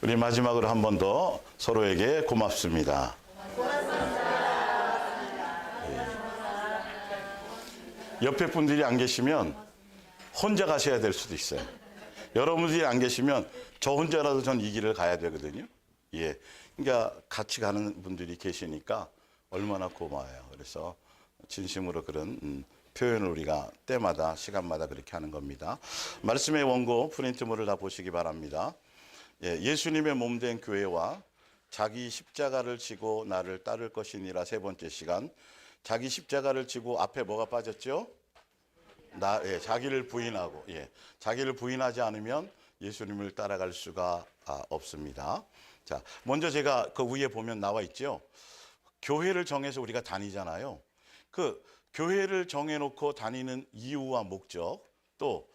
우리 마지막으로 한 번 더 서로에게 고맙습니다. 옆에 분들이 안 계시면 혼자 가셔야 될 수도 있어요. 여러분들이 안 계시면 저 혼자라도 전 이 길을 가야 되거든요. 예. 그러니까 같이 가는 분들이 계시니까 얼마나 고마워요. 그래서 진심으로 그런 표현을 우리가 때마다 시간마다 그렇게 하는 겁니다. 말씀의 원고 프린트물을 다 보시기 바랍니다. 예, 예수님의 몸된 교회와 자기 십자가를 지고 나를 따를 것이니라 세 번째 시간. 자기 십자가를 지고 앞에 뭐가 빠졌죠? 자기를 부인하고, 자기를 부인하지 않으면 예수님을 따라갈 수가 없습니다. 자, 먼저 제가 그 위에 보면 나와 있죠. 교회를 정해서 우리가 다니잖아요. 그 교회를 정해놓고 다니는 이유와 목적, 또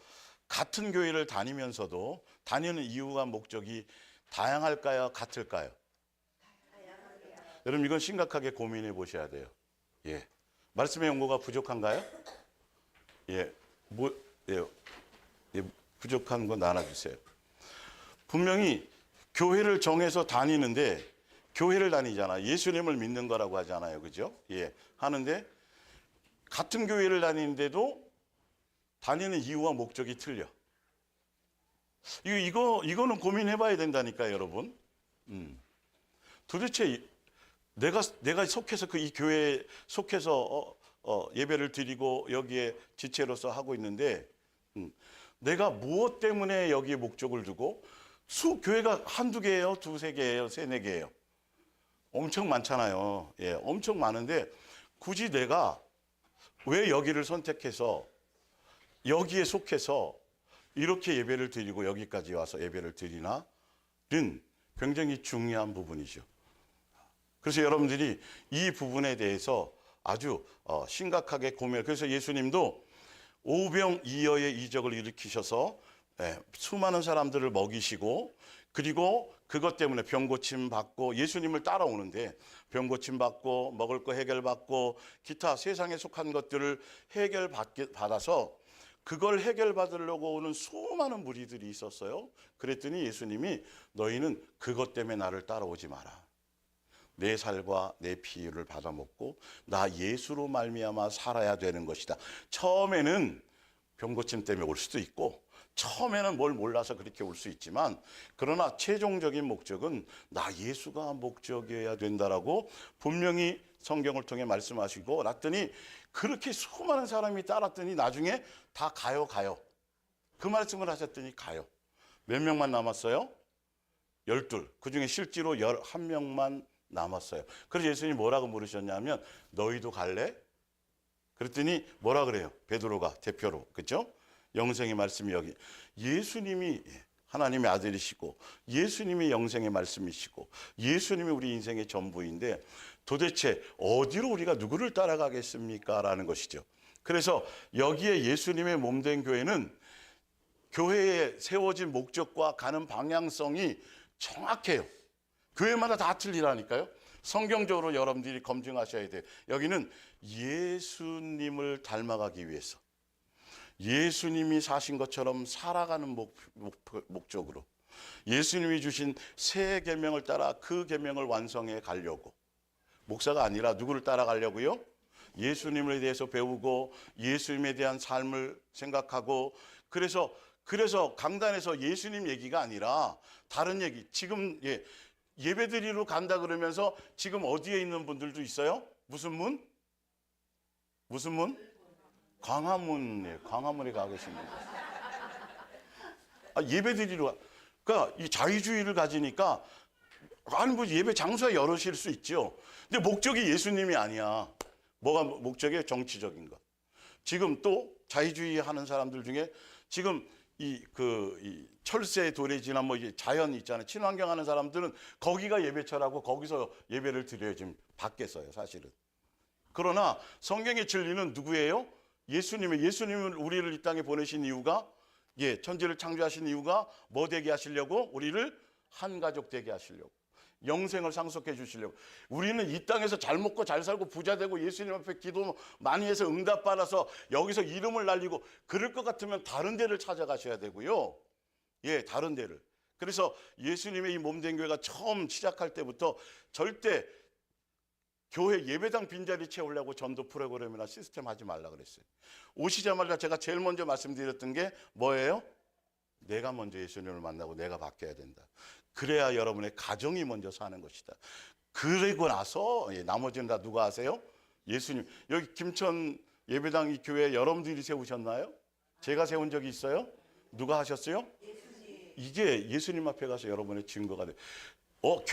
같은 교회를 다니면서도 다니는 이유와 목적이 다양할까요? 같을까요? 여러분 이건 심각하게 고민해 보셔야 돼요. 예, 말씀의 연고가 부족한가요? 부족한 거 나눠주세요. 분명히 교회를 정해서 다니는데 교회를 다니잖아. 예수님을 믿는 거라고 하잖아요. 그죠? 예, 하는데 같은 교회를 다니는데도 다니는 이유와 목적이 틀려. 이거는 고민해 봐야 된다니까요, 여러분. 도대체 내가 속해서 이 교회에 속해서 예배를 드리고 여기에 지체로서 하고 있는데 내가 무엇 때문에 여기에 목적을 두고 교회가 한두 개예요, 두세 개예요, 세네 개예요. 엄청 많잖아요. 예, 엄청 많은데 굳이 내가 왜 여기를 선택해서 여기에 속해서 이렇게 예배를 드리고 여기까지 와서 예배를 드리나는 굉장히 중요한 부분이죠. 그래서 여러분들이 이 부분에 대해서 아주 심각하게 고민을. 그래서 예수님도 오병이어의 이적을 일으키셔서 수많은 사람들을 먹이시고 그리고 그것 때문에 병 고침 받고 예수님을 따라오는데 병 고침 받고 먹을 거 해결받고 기타 세상에 속한 것들을 해결받아서 그걸 해결받으려고 오는 수많은 무리들이 있었어요. 그랬더니 예수님이 너희는 그것 때문에 나를 따라오지 마라. 내 살과 내 피를 받아먹고 나 예수로 말미암아 살아야 되는 것이다. 처음에는 병고침 때문에 올 수도 있고 처음에는 뭘 몰라서 그렇게 올 수 있지만 그러나 최종적인 목적은 나 예수가 목적이어야 된다라고 분명히 성경을 통해 말씀하시고 놨더니 그렇게 수많은 사람이 따랐더니 나중에 다 가요. 그 말씀을 하셨더니 가요. 몇 명만 남았어요? 12. 그중에 실제로 11명만 남았어요. 그래서 예수님이 뭐라고 물으셨냐면 너희도 갈래? 그랬더니 뭐라 그래요? 베드로가 대표로. 그렇죠? 영생의 말씀이 여기. 예수님이 하나님의 아들이시고 예수님이 영생의 말씀이시고 예수님이 우리 인생의 전부인데 도대체 어디로 우리가 누구를 따라가겠습니까? 라는 것이죠. 그래서 여기에 예수님의 몸된 교회는 교회에 세워진 목적과 가는 방향성이 정확해요. 교회마다 다 틀리라니까요. 성경적으로 여러분들이 검증하셔야 돼요. 여기는 예수님을 닮아가기 위해서 예수님이 사신 것처럼 살아가는 목적으로 예수님이 주신 새 계명을 따라 그 계명을 완성해 가려고 목사가 아니라 누구를 따라가려고요? 예수님에 대해서 배우고 예수님에 대한 삶을 생각하고 그래서 강단에서 예수님 얘기가 아니라 다른 얘기 지금 예배드리러 간다 그러면서 지금 어디에 있는 분들도 있어요? 무슨 문? 광화문에 가 계십니다. 예배드리러 그러니까 이 자유주의를 가지니까 예배 장소에 여럿일 수 있죠. 근데 목적이 예수님이 아니야. 뭐가 목적이에요? 정치적인 것. 지금 또 자유주의 하는 사람들 중에 지금 이 철새 도래지나 자연 있잖아요. 친환경 하는 사람들은 거기가 예배처라고 거기서 예배를 드려야 지금 밖에서요, 사실은. 그러나 성경의 진리는 누구예요? 예수님을 우리를 이 땅에 보내신 이유가 천지를 창조하신 이유가 뭐 되게 하시려고? 우리를 한 가족 되게 하시려고. 영생을 상속해 주시려고. 우리는 이 땅에서 잘 먹고 잘 살고 부자 되고 예수님 앞에 기도 많이 해서 응답 받아서 여기서 이름을 날리고 그럴 것 같으면 다른 데를 찾아가셔야 되고요. 다른 데를. 그래서 예수님의 이 몸된 교회가 처음 시작할 때부터 절대 교회 예배당 빈자리 채우려고 전도 프로그램이나 시스템 하지 말라 그랬어요. 오시자마자 제가 제일 먼저 말씀드렸던 게 뭐예요? 내가 먼저 예수님을 만나고 내가 바뀌어야 된다. 그래야 여러분의 가정이 먼저 사는 것이다. 그리고 나서 나머지는 다 누가 하세요? 예수님. 여기 김천 예배당 이 교회 여러분들이 세우셨나요? 제가 세운 적이 있어요? 누가 하셨어요? 이게 예수님 앞에 가서 여러분의 증거가 돼요.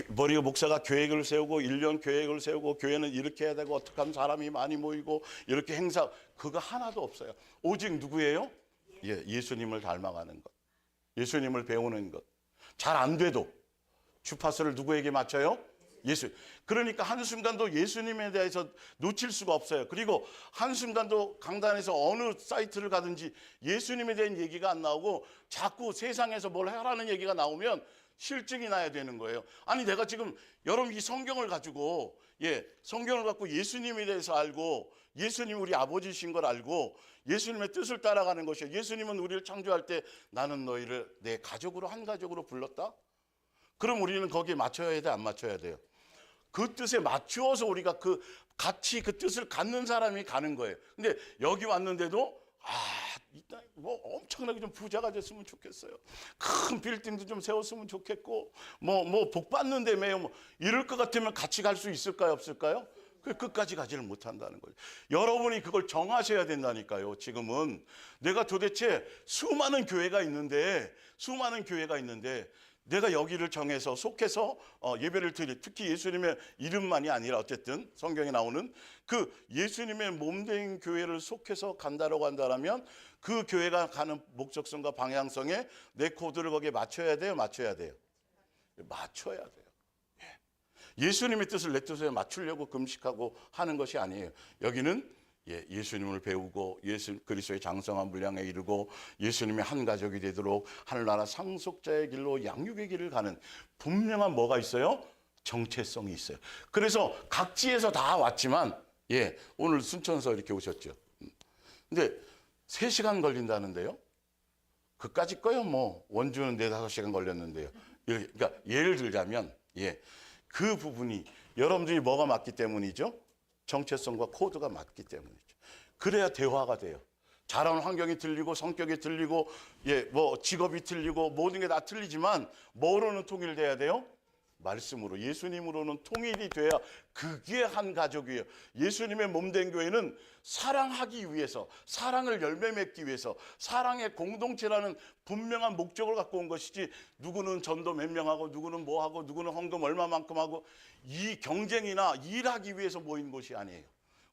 머리가 목사가 계획을 세우고 1년 계획을 세우고 교회는 이렇게 해야 되고 어떻게 하면 사람이 많이 모이고 이렇게 행사, 그거 하나도 없어요. 오직 누구예요? 예수님을 닮아가는 것, 예수님을 배우는 것. 잘 안 돼도 주파수를 누구에게 맞춰요? 예수. 그러니까 한순간도 예수님에 대해서 놓칠 수가 없어요. 그리고 한순간도 강단에서 어느 사이트를 가든지 예수님에 대한 얘기가 안 나오고 자꾸 세상에서 뭘 하라는 얘기가 나오면 실증이 나야 되는 거예요. 아니 내가 지금 여러분 이 성경을 가지고 성경을 갖고 예수님에 대해서 알고 예수님 우리 아버지신 걸 알고 예수님의 뜻을 따라가는 것이에요. 예수님은 우리를 창조할 때 나는 너희를 내 가족으로 한 가족으로 불렀다. 그럼 우리는 거기에 맞춰야 돼, 안 맞춰야 돼요? 그 뜻에 맞추어서 우리가 같이 그 뜻을 갖는 사람이 가는 거예요. 근데 여기 왔는데도 일단 뭐 엄청나게 좀 부자가 됐으면 좋겠어요. 큰 빌딩도 좀 세웠으면 좋겠고, 뭐 복 받는데 매요. 뭐 이럴 것 같으면 같이 갈 수 있을까요, 없을까요? 그 끝까지 가지를 못한다는 거죠. 여러분이 그걸 정하셔야 된다니까요. 지금은 내가 도대체 수많은 교회가 있는데 내가 여기를 정해서 속해서 예배를 드리, 특히 예수님의 이름만이 아니라 어쨌든 성경에 나오는 그 예수님의 몸된 교회를 속해서 간다라고 한다면 그 교회가 가는 목적성과 방향성에 내 코드를 거기에 맞춰야 돼요, 맞춰야 돼요? 맞춰야 돼요. 예수님의 뜻을 내 뜻에 맞추려고 금식하고 하는 것이 아니에요. 여기는 예수님을 배우고 예수 그리스도의 장성한 분량에 이르고 예수님의 한 가족이 되도록 하늘나라 상속자의 길로 양육의 길을 가는 분명한 뭐가 있어요? 정체성이 있어요. 그래서 각지에서 다 왔지만 오늘 순천서 이렇게 오셨죠. 근데 3시간 걸린다는데요. 그까짓 거요. 뭐 원주는 4-5시간 걸렸는데요. 그러니까 예를 들자면 그 부분이 여러분들이 뭐가 맞기 때문이죠? 정체성과 코드가 맞기 때문이죠. 그래야 대화가 돼요. 자라는 환경이 틀리고 성격이 틀리고 뭐 직업이 틀리고 모든 게 다 틀리지만 뭐로는 통일돼야 돼요? 말씀으로, 예수님으로는 통일이 돼야 그게 한 가족이에요. 예수님의 몸된 교회는 사랑하기 위해서, 사랑을 열매 맺기 위해서, 사랑의 공동체라는 분명한 목적을 갖고 온 것이지 누구는 전도 몇 명 하고 누구는 뭐 하고 누구는 헌금 얼마만큼 하고 이 경쟁이나 일하기 위해서 모인 것이 아니에요.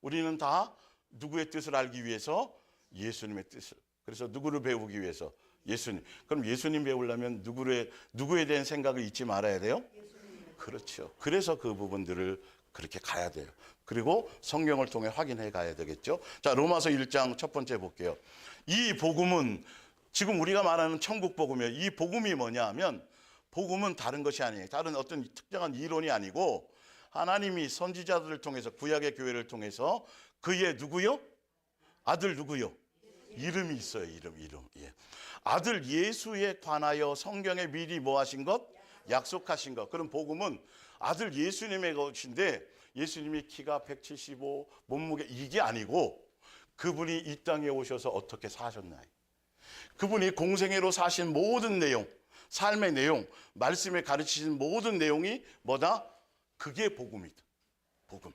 우리는 다 누구의 뜻을 알기 위해서 예수님의 뜻을, 그래서 누구를 배우기 위해서 예수님. 그럼 예수님 배우려면 누구에 대한 생각을 잊지 말아야 돼요? 그렇죠. 그래서 그 부분들을 그렇게 가야 돼요. 그리고 성경을 통해 확인해 가야 되겠죠. 자, 로마서 1장 첫 번째 볼게요. 이 복음은 지금 우리가 말하는 천국 복음이에요. 이 복음이 뭐냐 하면 복음은 다른 것이 아니에요. 다른 어떤 특정한 이론이 아니고 하나님이 선지자들을 통해서 구약의 교회를 통해서 그의 누구요? 아들 누구요? 이름이 있어요. 이름. 아들 예수에 관하여 성경에 미리 뭐 하신 것? 약속하신 것. 그럼 복음은 아들 예수님의 것인데 예수님이 키가 175, 몸무게 이게 아니고 그분이 이 땅에 오셔서 어떻게 사셨나요? 그분이 공생애로 사신 모든 내용, 삶의 내용, 말씀에 가르치신 모든 내용이 뭐다? 그게 복음이다. 복음.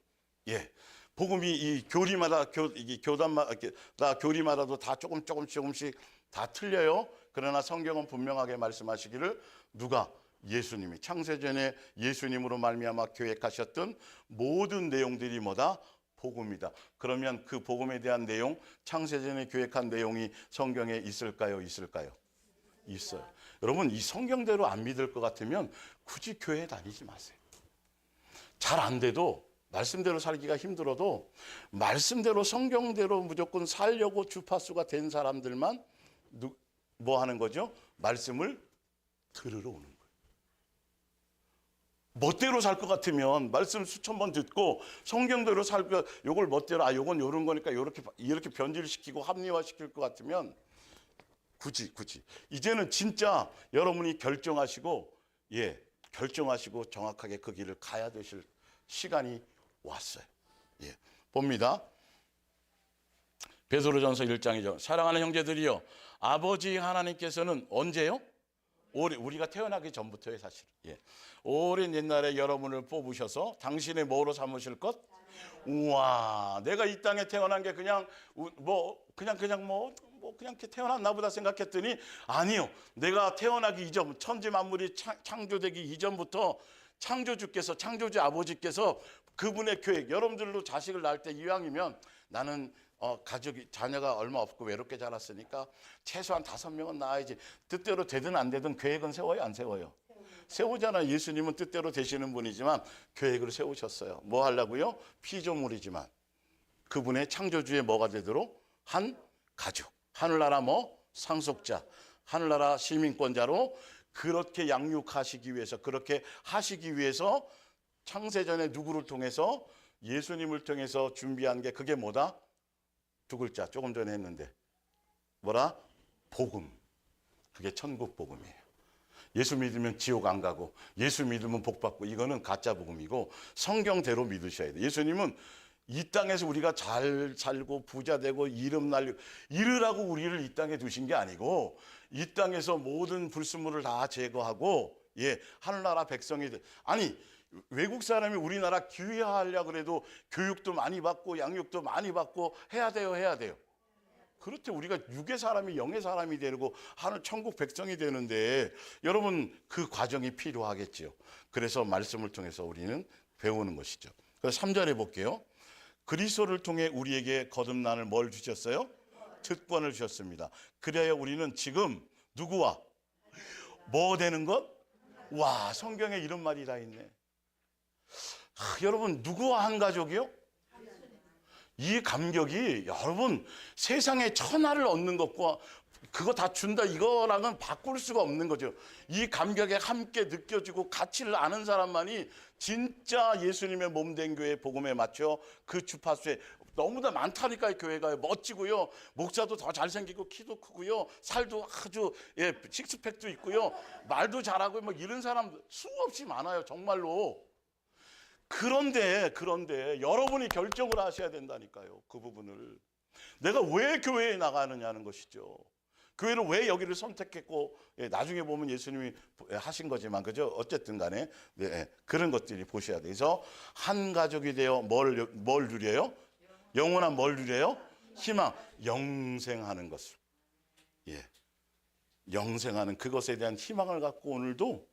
복음이 이 교리마다 교단마다 교리마다도 다 조금씩 다 틀려요. 그러나 성경은 분명하게 말씀하시기를 누가? 예수님이 창세전에 예수님으로 말미암아 계획하셨던 모든 내용들이 뭐다? 복음이다. 그러면 그 복음에 대한 내용, 창세전에 계획한 내용이 성경에 있을까요? 있어요. 여러분 이 성경대로 안 믿을 것 같으면 굳이 교회 다니지 마세요. 잘 안 돼도 말씀대로 살기가 힘들어도 말씀대로 성경대로 무조건 살려고 주파수가 된 사람들만 뭐 하는 거죠? 말씀을 들으러 오는 거예요. 멋대로 살 것 같으면 말씀 수천 번 듣고 성경대로 살고 요걸 멋대로 요건 요런 거니까 이렇게 변질시키고 합리화시킬 것 같으면 굳이. 이제는 진짜 여러분이 결정하시고, 결정하시고 정확하게 그 길을 가야 되실 시간이 왔어요. 봅니다. 베드로전서 1장이죠. 사랑하는 형제들이여, 아버지 하나님께서는 언제요? 우리가 태어나기 전부터요, 사실. 오랜 옛날에 여러분을 뽑으셔서 당신의 뭐로 삼으실 것? 우와, 내가 이 땅에 태어난 게 그냥 이렇게 태어났나 보다 생각했더니 아니요. 내가 태어나기 이전, 천지 만물이 창조되기 이전부터 창조주 아버지께서 그분의 계획, 여러분들도 자식을 낳을 때 이왕이면 나는 자녀가 얼마 없고 외롭게 자랐으니까 최소한 5명은 낳아야지. 뜻대로 되든 안 되든 계획은 세워요, 안 세워요? 세우잖아요. 예수님은 뜻대로 되시는 분이지만 계획을 세우셨어요. 뭐 하려고요? 피조물이지만 그분의 창조주의 뭐가 되도록 한 가족, 하늘나라 상속자, 하늘나라 시민권자로 그렇게 양육하시기 위해서, 그렇게 하시기 위해서 창세전에 누구를 통해서? 예수님을 통해서 준비한 게 그게 뭐다? 두 글자 조금 전에 했는데 뭐라? 복음. 그게 천국 복음이에요. 예수 믿으면 지옥 안 가고 예수 믿으면 복 받고, 이거는 가짜 복음이고 성경대로 믿으셔야 돼요. 예수님은 이 땅에서 우리가 잘 살고 부자 되고 이름 날리고 이르라고 우리를 이 땅에 두신 게 아니고, 이 땅에서 모든 불순물을 다 제거하고 하늘나라 백성이 아니 외국 사람이 우리나라 귀화하려고 그래도 교육도 많이 받고 양육도 많이 받고 해야 돼요. 그렇대. 우리가 육의 사람이 영의 사람이 되고 하늘 천국 백성이 되는데 여러분 그 과정이 필요하겠지요. 그래서 말씀을 통해서 우리는 배우는 것이죠. 그래서 3절에 볼게요. 그리스도를 통해 우리에게 거듭남을 뭘 주셨어요? 특권을 주셨습니다. 그래야 우리는 지금 누구와 뭐 되는 것? 와, 성경에 이런 말이 다 있네. 여러분 누구와 한 가족이요? 이 감격이 여러분 세상에 천하를 얻는 것과 그거 다 준다 이거랑은 바꿀 수가 없는 거죠. 이 감격에 함께 느껴지고 가치를 아는 사람만이 진짜 예수님의 몸된 교회 복음에 맞춰 그 주파수에 너무나 많다니까. 교회가 멋지고요, 목사도 더 잘생기고 키도 크고요, 살도 아주 식스팩도 있고요, 말도 잘하고 이런 사람 수없이 많아요, 정말로. 그런데 여러분이 결정을 하셔야 된다니까요. 그 부분을 내가 왜 교회에 나가느냐는 것이죠. 교회를 왜 여기를 선택했고, 나중에 보면 예수님이 하신 거지만, 그죠? 어쨌든 간에 그런 것들이 보셔야 돼요. 그래서 한 가족이 되어 뭘 누려요? 영원한 뭘 누려요? 희망, 영생하는 것을. 영생하는 그것에 대한 희망을 갖고 오늘도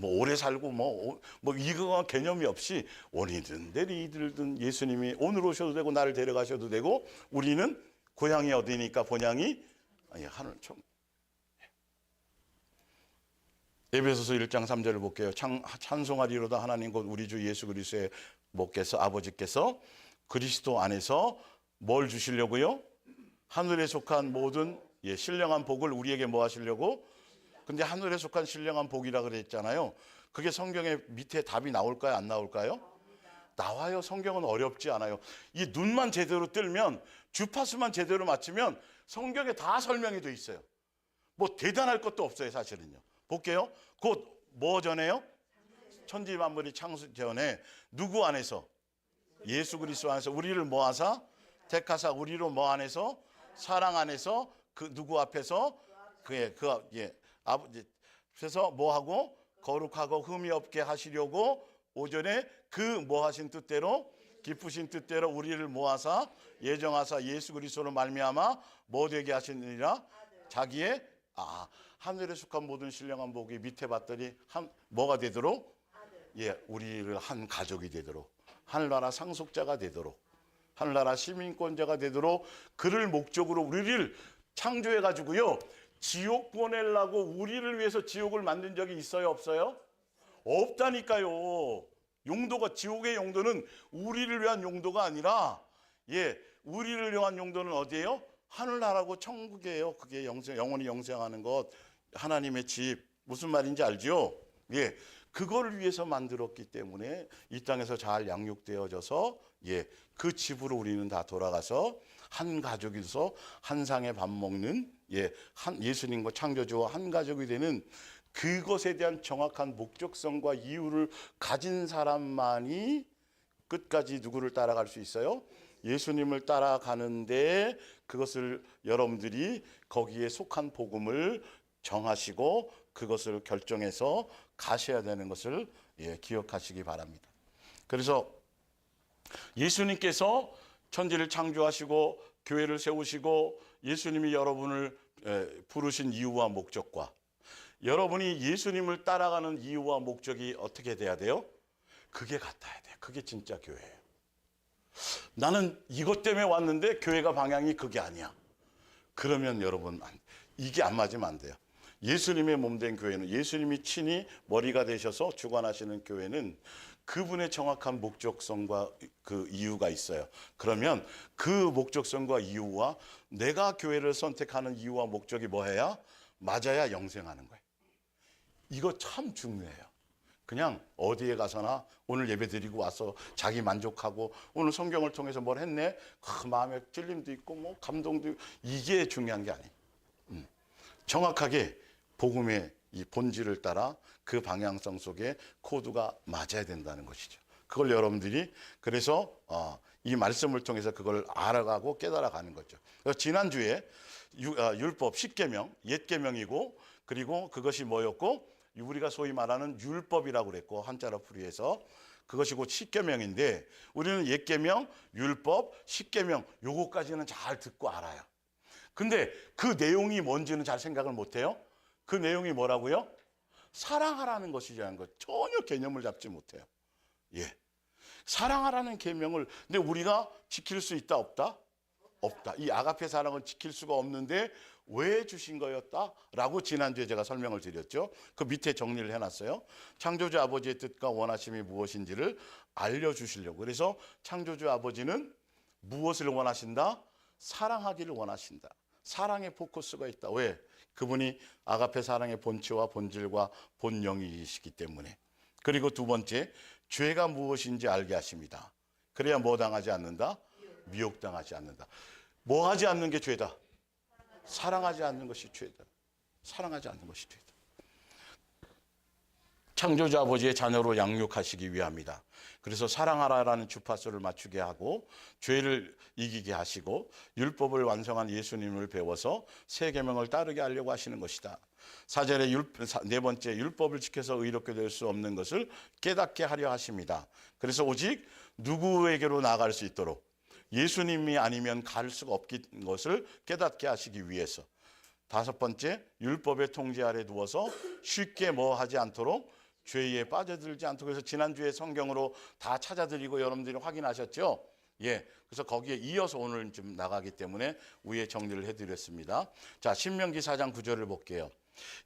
오래 살고 이거 개념이 없이 원이든 내리든 예수님이 오늘 오셔도 되고 나를 데려가셔도 되고, 우리는 고향이 어디니까 본향이 하늘 청. 에베소서 1장 3절을 볼게요. 찬송하리로다 하나님 곧 우리 주 예수 그리스도의 목께서 아버지께서 그리스도 안에서 뭘 주시려고요? 하늘에 속한 모든 신령한 복을 우리에게 뭐 하시려고? 근데 하늘에 속한 신령한 복이라 그랬잖아요. 그게 성경의 밑에 답이 나올까요? 안 나올까요? 나와요. 성경은 어렵지 않아요. 이 눈만 제대로 뜨면, 주파수만 제대로 맞추면 성경에 다 설명이 돼 있어요. 뭐 대단할 것도 없어요, 사실은요. 볼게요. 곧 뭐 전에요? 천지 만물이 창수 전에 누구 안에서? 예수 그리스도 안에서 우리를 뭐 하사? 택하사 우리로 뭐 안에서? 사랑 안에서 그 누구 앞에서? 아버지 그래서 뭐 하고? 거룩하고 흠이 없게 하시려고 오전에 그 뭐 하신 뜻대로, 기쁘신 뜻대로 우리를 모아사 예정하사 예수 그리스도로 말미암아 뭐 되게 하시느니라? 자기의 하늘에 속한 모든 신령한 복이 밑에 봤더니 뭐가 되도록? 우리를 한 가족이 되도록, 하늘나라 상속자가 되도록, 하늘나라 시민권자가 되도록, 그를 목적으로 우리를 창조해 가지고요, 지옥 보내려고 우리를 위해서 지옥을 만든 적이 있어요, 없어요? 없다니까요. 용도가, 지옥의 용도는 우리를 위한 용도가 아니라 우리를 위한 용도는 어디예요? 하늘나라고 천국이에요. 그게 영원히 영생하는 것, 하나님의 집. 무슨 말인지 알죠? 그거를 위해서 만들었기 때문에 이 땅에서 잘 양육되어져서 그 집으로 우리는 다 돌아가서 한 가족이서 한 상에 밥 먹는 예수님과 창조주와 한 가족이 되는 그것에 대한 정확한 목적성과 이유를 가진 사람만이 끝까지 누구를 따라갈 수 있어요? 예수님을 따라가는데 그것을 여러분들이 거기에 속한 복음을 정하시고 그것을 결정해서 가셔야 되는 것을 기억하시기 바랍니다. 그래서 예수님께서 천지를 창조하시고 교회를 세우시고 예수님이 여러분을 부르신 이유와 목적과 여러분이 예수님을 따라가는 이유와 목적이 어떻게 돼야 돼요? 그게 같아야 돼요. 그게 진짜 교회예요. 나는 이것 때문에 왔는데 교회가 방향이 그게 아니야. 그러면 여러분 이게 안 맞으면 안 돼요. 예수님의 몸된 교회는 예수님이 친히 머리가 되셔서 주관하시는 교회는 그분의 정확한 목적성과 그 이유가 있어요. 그러면 그 목적성과 이유와 내가 교회를 선택하는 이유와 목적이 뭐해야? 맞아야 영생하는 거예요. 이거 참 중요해요. 그냥 어디에 가서나 오늘 예배 드리고 와서 자기 만족하고 오늘 성경을 통해서 뭘 했네? 마음에 찔림도 있고 뭐 감동도 있고 이게 중요한 게 아니에요. 정확하게 복음의 이 본질을 따라 그 방향성 속에 코드가 맞아야 된다는 것이죠. 그걸 여러분들이 그래서 이 말씀을 통해서 그걸 알아가고 깨달아가는 거죠. 그래서 지난주에 율법 10계명, 옛계명이고 그리고 그것이 뭐였고 우리가 소위 말하는 율법이라고 그랬고 한자로 풀이해서 그것이 곧 10계명인데 우리는 옛계명, 율법, 10계명 요거까지는 잘 듣고 알아요. 근데 그 내용이 뭔지는 잘 생각을 못해요. 그 내용이 뭐라고요? 사랑하라는 것이라는 것 전혀 개념을 잡지 못해요. 사랑하라는 계명을 근데 우리가 지킬 수 있다 없다? 없다. 이 아가페 사랑을 지킬 수가 없는데 왜 주신 거였다라고 지난주에 제가 설명을 드렸죠. 그 밑에 정리를 해놨어요. 창조주 아버지의 뜻과 원하심이 무엇인지를 알려주시려고. 그래서 창조주 아버지는 무엇을 원하신다? 사랑하기를 원하신다. 사랑의 포커스가 있다. 왜? 그분이 아가페 사랑의 본체와 본질과 본영이시기 때문에. 그리고 두 번째, 죄가 무엇인지 알게 하십니다. 그래야 뭐 당하지 않는다? 미혹당하지 않는다. 뭐 하지 않는 게 죄다? 사랑하지 않는 것이 죄다. 사랑하지 않는 것이 죄다. 창조주 아버지의 자녀로 양육하시기 위함이다. 그래서 사랑하라라는 주파수를 맞추게 하고 죄를 이기게 하시고 율법을 완성한 예수님을 배워서 세 계명을 따르게 하려고 하시는 것이다. 4절에 네 번째 율법을 지켜서 의롭게 될 수 없는 것을 깨닫게 하려 하십니다. 그래서 오직 누구에게로 나아갈 수 있도록 예수님이 아니면 갈 수가 없는 것을 깨닫게 하시기 위해서. 다섯 번째, 율법의 통제 아래 두어서 쉽게 뭐 하지 않도록 죄에 빠져들지 않도록. 해서 지난주에 성경으로 다 찾아드리고 여러분들이 확인하셨죠? 그래서 거기에 이어서 오늘 좀 나가기 때문에 위에 정리를 해드렸습니다. 자, 신명기 4장 9절을 볼게요.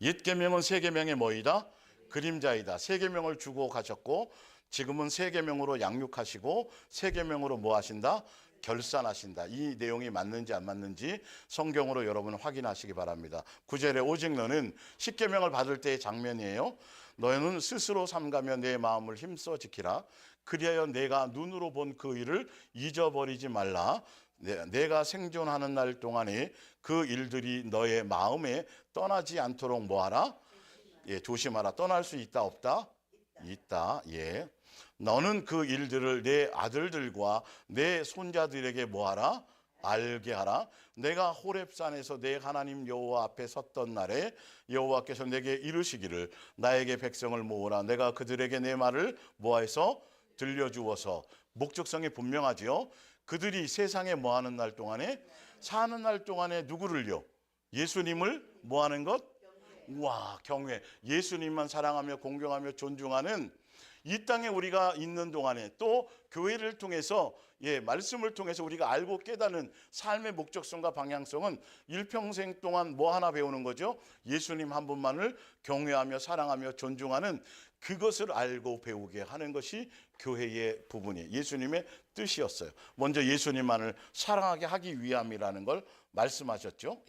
옛 계명은 새 계명의 뭐이다? 그림자이다. 새 계명을 주고 가셨고 지금은 새 계명으로 양육하시고 새 계명으로 뭐 하신다? 결산하신다. 이 내용이 맞는지 안 맞는지 성경으로 여러분 확인하시기 바랍니다. 9절에 오직 너는 십계명을 받을 때의 장면이에요. 너는 스스로 삼가며 내 마음을 힘써 지키라. 그리하여 내가 눈으로 본 그 일을 잊어버리지 말라. 내가 생존하는 날 동안에 그 일들이 너의 마음에 떠나지 않도록 뭐하라? 조심하라. 떠날 수 있다 없다? 있다. 너는 그 일들을 내 아들들과 내 손자들에게 뭐하라? 알게 하라. 내가 호렙산에서 내 하나님 여호와 앞에 섰던 날에 여호와께서 내게 이르시기를 나에게 백성을 모으라. 내가 그들에게 내 말을 뭐해서 들려주어서. 목적성이 분명하지요. 그들이 세상에 뭐하는 날 동안에? 사는 날 동안에 누구를요? 예수님을 뭐하는 것? 경외. 예수님만 사랑하며 공경하며 존중하는 이 땅에 우리가 있는 동안에 또 교회를 통해서 말씀을 통해서 우리가 알고 깨닫는 삶의 목적성과 방향성은 일평생 동안 뭐 하나 배우는 거죠? 예수님 한 분만을 경외하며 사랑하며 존중하는 그것을 알고 배우게 하는 것이 교회의 부분이에요. 예수님의 뜻이었어요. 먼저 예수님만을 사랑하게 하기 위함이라는 걸 말씀하셨죠.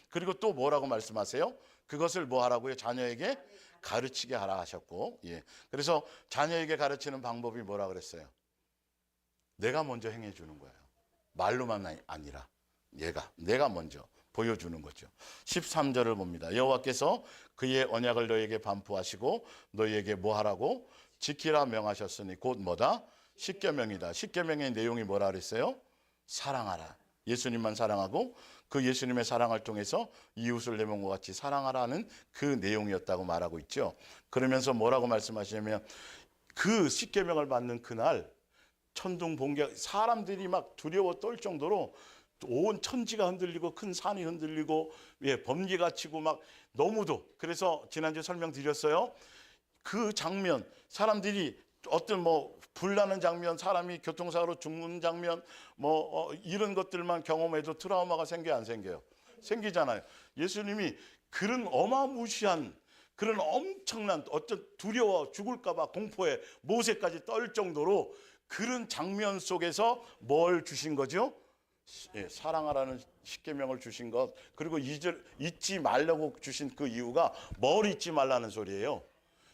그리고 또 뭐라고 말씀하세요? 그것을 뭐 하라고요? 자녀에게 가르치게 하라 하셨고. 그래서 자녀에게 가르치는 방법이 뭐라 그랬어요? 내가 먼저 행해 주는 거예요. 말로만 아니라 내가 먼저 보여주는 거죠. 13절을 봅니다. 여호와께서 그의 언약을 너희에게 반포하시고 너희에게 뭐 하라고? 지키라 명하셨으니 곧 뭐다? 십계명이다. 십계명의 내용이 뭐라 그랬어요? 사랑하라. 예수님만 사랑하고 그 예수님의 사랑을 통해서 이웃을 내 몸과 같이 사랑하라는 그 내용이었다고 말하고 있죠. 그러면서 뭐라고 말씀하시냐면 그 십계명을 받는 그날 천둥 번개 사람들이 막 두려워 떨 정도로 온 천지가 흔들리고 큰 산이 흔들리고 번개가 치고 막 너무도 그래서 지난주에 설명드렸어요. 그 장면 사람들이 어떤 불나는 장면 사람이 교통사고로 죽는 장면 이런 것들만 경험해도 트라우마가 생겨요 안 생겨요? 생기잖아요. 예수님이 그런 어마무시한 그런 엄청난 어떤 두려워 죽을까 봐 공포에 모세까지 떨 정도로 그런 장면 속에서 뭘 주신 거죠? 사랑하라는 십계명을 주신 것 그리고 잊지 말라고 주신 그 이유가 뭘 잊지 말라는 소리예요.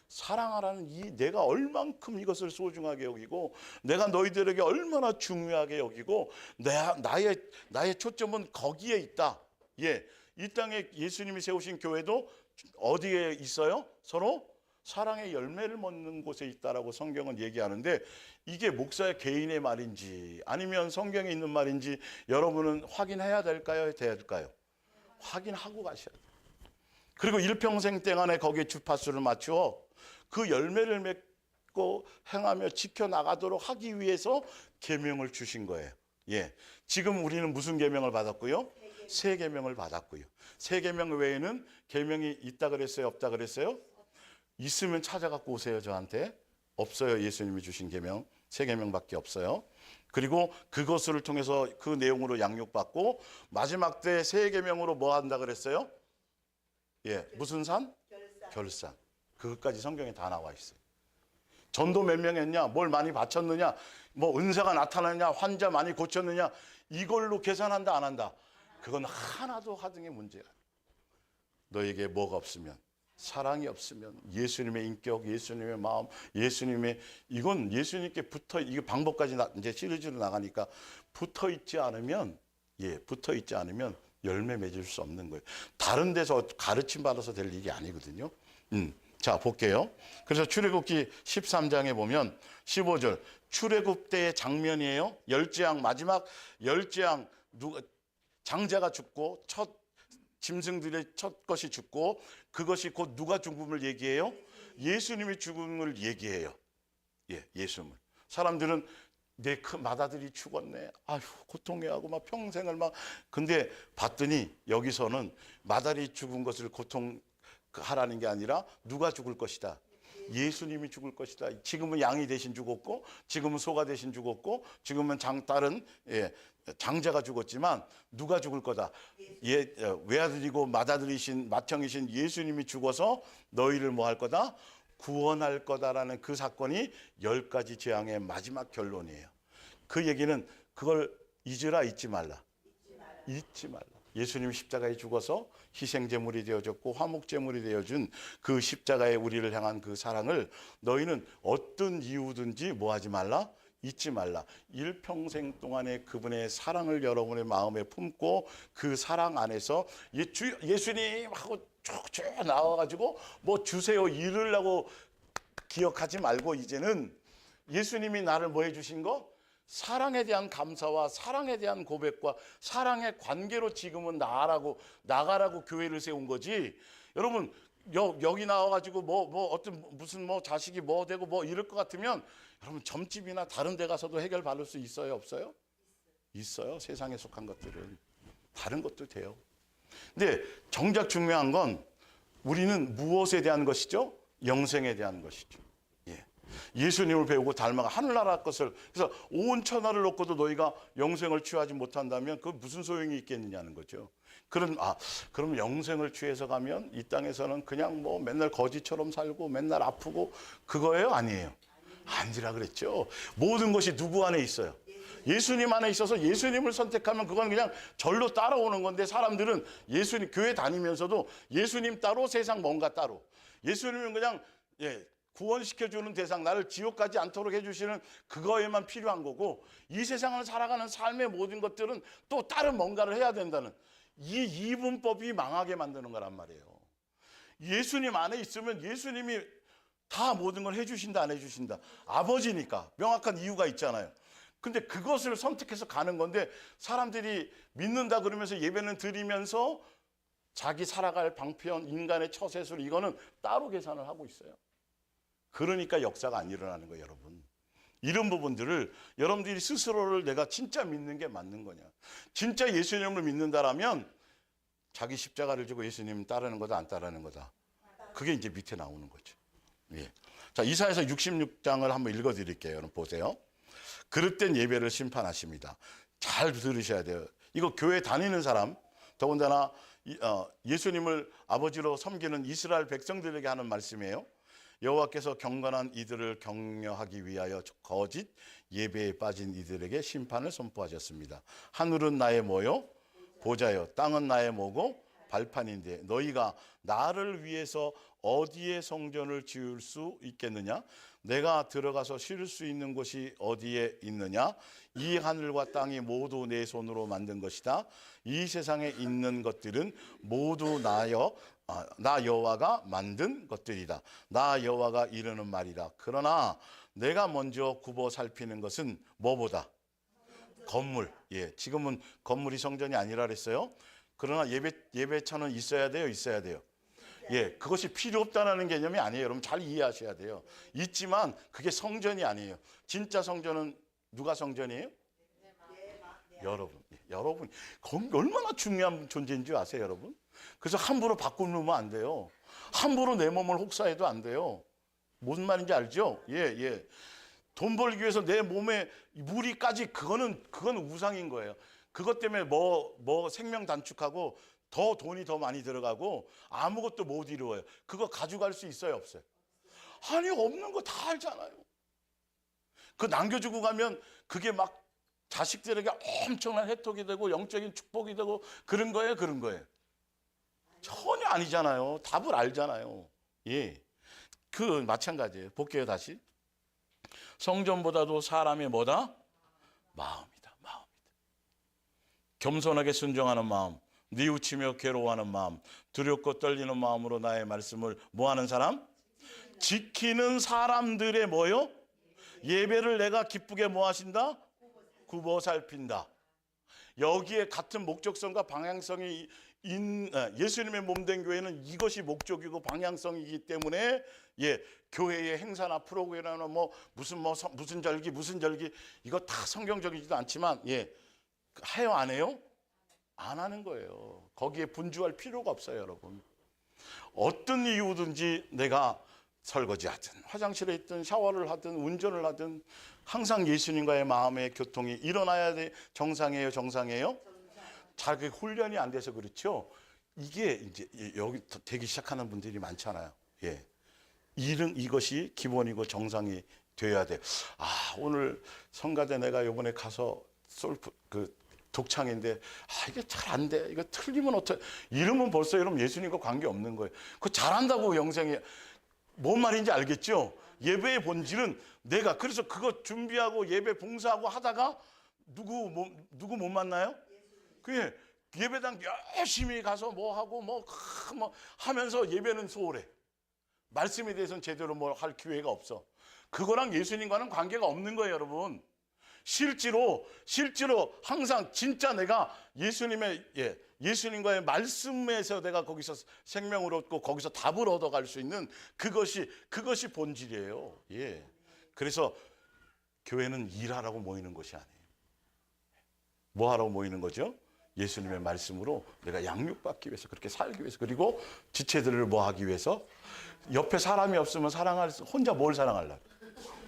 사랑하라는 내가 얼만큼 이것을 소중하게 여기고 내가 너희들에게 얼마나 중요하게 여기고 나의 초점은 거기에 있다. 이 땅에 예수님이 세우신 교회도 어디에 있어요? 서로 사랑의 열매를 맺는 곳에 있다라고 성경은 얘기하는데 이게 목사의 개인의 말인지 아니면 성경에 있는 말인지 여러분은 확인해야 될까요? 될까요? 확인하고 가셔야 돼요. 그리고 일평생 동안에 거기에 주파수를 맞추어 그 열매를 맺고 행하며 지켜나가도록 하기 위해서 계명을 주신 거예요. 지금 우리는 무슨 계명을 받았고요? 새 계명을 받았고요. 새 계명 외에는 계명이 있다 그랬어요? 없다 그랬어요? 있으면 찾아갖고 오세요. 저한테. 없어요. 예수님이 주신 계명. 새 계명밖에 없어요. 그리고 그것을 통해서 그 내용으로 양육받고 마지막 때 새 계명으로 뭐 한다 그랬어요? 무슨 산? 결산. 그것까지 성경에 다 나와 있어요. 전도 몇 명 했냐? 뭘 많이 바쳤느냐? 은사가 나타났냐? 환자 많이 고쳤느냐? 이걸로 계산한다 안 한다? 그건 하나도 하등의 문제야. 너에게 뭐가 없으면 사랑이 없으면 예수님의 인격, 예수님의 마음, 이건 예수님께 이거 방법까지 이제 시리즈로 나가니까 붙어 있지 않으면 열매 맺을 수 없는 거예요. 다른 데서 가르침 받아서 될 일이 아니거든요. 자, 볼게요. 그래서 출애굽기 13장에 보면 15절 출애굽 때의 장면이에요. 열재앙 마지막 열재앙 장자가 죽고 첫 짐승들의 첫 것이 죽고 그것이 곧 누가 죽음을 얘기해요? 예수님이 죽음을 얘기해요. 예수님을. 사람들은 내 그 맏아들이 죽었네. 아휴 고통해하고 막 평생을 근데 봤더니 여기서는 맏아들이 죽은 것을 고통하라는 게 아니라 누가 죽을 것이다. 예수님이 죽을 것이다. 지금은 양이 대신 죽었고 지금은 소가 대신 죽었고 지금은 다른 장자가 죽었지만 누가 죽을 거다. 외아들이고 맏아들이신 맏형이신 예수님이 죽어서 너희를 뭐 할 거다? 구원할 거다라는 그 사건이 10가지 재앙의 마지막 결론이에요. 그 얘기는 그걸 잊으라 잊지 말라. 잊지 말라. 예수님이 십자가에 죽어서 희생제물이 되어졌고 화목제물이 되어준 그 십자가에 우리를 향한 그 사랑을 너희는 어떤 이유든지 뭐 하지 말라? 잊지 말라. 일평생 동안에 그분의 사랑을 여러분의 마음에 품고 그 사랑 안에서 예수님 하고 쭉 나와가지고 주세요 이르려고 기억하지 말고 이제는 예수님이 나를 뭐 해주신 거? 사랑에 대한 감사와 사랑에 대한 고백과 사랑의 관계로 지금은 나가라고 교회를 세운 거지. 여러분 여기 나와가지고 무슨 자식이 되고 이럴 것 같으면 여러분 점집이나 다른 데 가서도 해결 받을 수 있어요 없어요? 있어요. 세상에 속한 것들은 다른 것도 돼요. 근데 정작 중요한 건 우리는 무엇에 대한 것이죠? 영생에 대한 것이죠. 예수님을 배우고 닮아가 하늘나라 것을. 그래서 온 천하를 놓고도 너희가 영생을 취하지 못한다면 그 무슨 소용이 있겠느냐는 거죠. 그럼 영생을 취해서 가면 이 땅에서는 그냥 맨날 거지처럼 살고 맨날 아프고 그거예요? 아니에요. 아니라 그랬죠. 모든 것이 누구 안에 있어요? 예수님 안에 있어서 예수님을 선택하면 그건 그냥 절로 따라오는 건데 사람들은 예수님 교회 다니면서도 예수님 따로 세상 뭔가 따로. 예수님은 그냥 구원시켜주는 대상, 나를 지옥 가지 않도록 해주시는 그거에만 필요한 거고 이 세상을 살아가는 삶의 모든 것들은 또 다른 뭔가를 해야 된다는 이 이분법이 망하게 만드는 거란 말이에요. 예수님 안에 있으면 예수님이 다 모든 걸 해주신다 안 해주신다. 아버지니까 명확한 이유가 있잖아요. 근데 그것을 선택해서 가는 건데 사람들이 믿는다 그러면서 예배는 드리면서 자기 살아갈 방편, 인간의 처세술 이거는 따로 계산을 하고 있어요. 그러니까 역사가 안 일어나는 거예요, 여러분. 이런 부분들을 여러분들이 스스로를 내가 진짜 믿는 게 맞는 거냐. 진짜 예수님을 믿는다라면 자기 십자가를 지고 예수님 따르는 거다 안 따르는 거다. 그게 이제 밑에 나오는 거죠. 예. 자, 이사야서 66장을 한번 읽어드릴게요. 여러분 보세요. 그릇된 예배를 심판하십니다. 잘 들으셔야 돼요. 이거 교회 다니는 사람, 더군다나 예수님을 아버지로 섬기는 이스라엘 백성들에게 하는 말씀이에요. 여호와께서 경건한 이들을 격려하기 위하여 거짓 예배에 빠진 이들에게 심판을 선포하셨습니다. 하늘은 나의 뭐요? 보좌요. 땅은 나의 뭐고? 발판인데 너희가 나를 위해서 어디에 성전을 지을 수 있겠느냐? 내가 들어가서 쉴 수 있는 곳이 어디에 있느냐? 이 하늘과 땅이 모두 내 손으로 만든 것이다. 이 세상에 있는 것들은 모두 나 여호와가 만든 것들이다. 나 여호와가 이르는 말이다. 그러나 내가 먼저 굽어 살피는 것은 뭐보다? 건물. 예, 지금은 건물이 성전이 아니라 그랬어요. 그러나 예배처는 있어야 돼요, 있어야 돼요. 예, 그것이 필요 없다는 개념이 아니에요. 여러분 잘 이해하셔야 돼요. 있지만 그게 성전이 아니에요. 진짜 성전은 누가 성전이에요? 여러분. 여러분, 얼마나 중요한 존재인 줄 아세요, 여러분? 그래서 함부로 바꾸면 안 돼요. 함부로 내 몸을 혹사해도 안 돼요. 무슨 말인지 알죠? 예, 예. 돈 벌기 위해서 내 몸에 무리까지 그건 우상인 거예요. 그것 때문에 뭐 생명 단축하고 더 돈이 더 많이 들어가고 아무것도 못 이루어요. 그거 가져갈 수 있어요, 없어요? 아니, 없는 거 다 알잖아요. 그 남겨주고 가면 그게 막 자식들에게 엄청난 혜택이 되고 영적인 축복이 되고 그런 거예요, 그런 거예요. 전혀 아니잖아요. 답을 알잖아요. 예, 그 마찬가지예요. 볼게요, 다시. 성전보다도 사람의 뭐다? 마음이다, 마음이다. 겸손하게 순종하는 마음, 뉘우치며 괴로워하는 마음, 두렵고 떨리는 마음으로 나의 말씀을 뭐하는 사람? 지키는 사람들의 뭐요? 예배를 내가 기쁘게 뭐하신다? 굽어 살핀다. 여기에 같은 목적성과 방향성이 예수님의 몸된 교회는 이것이 목적이고 방향성이기 때문에 예, 교회의 행사나 프로그램이나 무슨 절기 이거 다 성경적이지도 않지만 예, 해요 안 해요? 안 하는 거예요. 거기에 분주할 필요가 없어요, 여러분. 어떤 이유든지 내가 설거지하든 화장실에 있든 샤워를 하든 운전을 하든 항상 예수님과의 마음의 교통이 일어나야 돼. 정상이에요, 정상이에요? 자기 훈련이 안 돼서 그렇죠. 이게 이제 여기 되기 시작하는 분들이 많잖아요. 예, 이것이 기본이고 정상이 돼야 돼. 아, 오늘 성가대 내가 이번에 가서 독창인데 이게 잘 안 돼. 이거 틀리면 어떡해. 이러면 벌써 여러분 예수님과 관계 없는 거예요. 그거 잘한다고 영생이 뭔 말인지 알겠죠? 예배의 본질은 내가 그래서 그거 준비하고 예배 봉사하고 하다가 누구 못 만나요? 그게 예배당 열심히 가서 뭐 하고 뭐 하면서 예배는 소홀해. 말씀에 대해서는 제대로 뭘 할 기회가 없어. 그거랑 예수님과는 관계가 없는 거예요, 여러분. 실제로 항상 진짜 내가 예수님과의 말씀에서 내가 거기서 생명을 얻고 거기서 답을 얻어갈 수 있는 그것이 본질이에요. 예. 그래서 교회는 일하라고 모이는 것이 아니에요. 뭐 하라고 모이는 거죠? 예수님의 말씀으로 내가 양육받기 위해서 그렇게 살기 위해서 그리고 지체들을 뭐 하기 위해서 옆에 사람이 없으면 혼자 뭘 사랑하려고?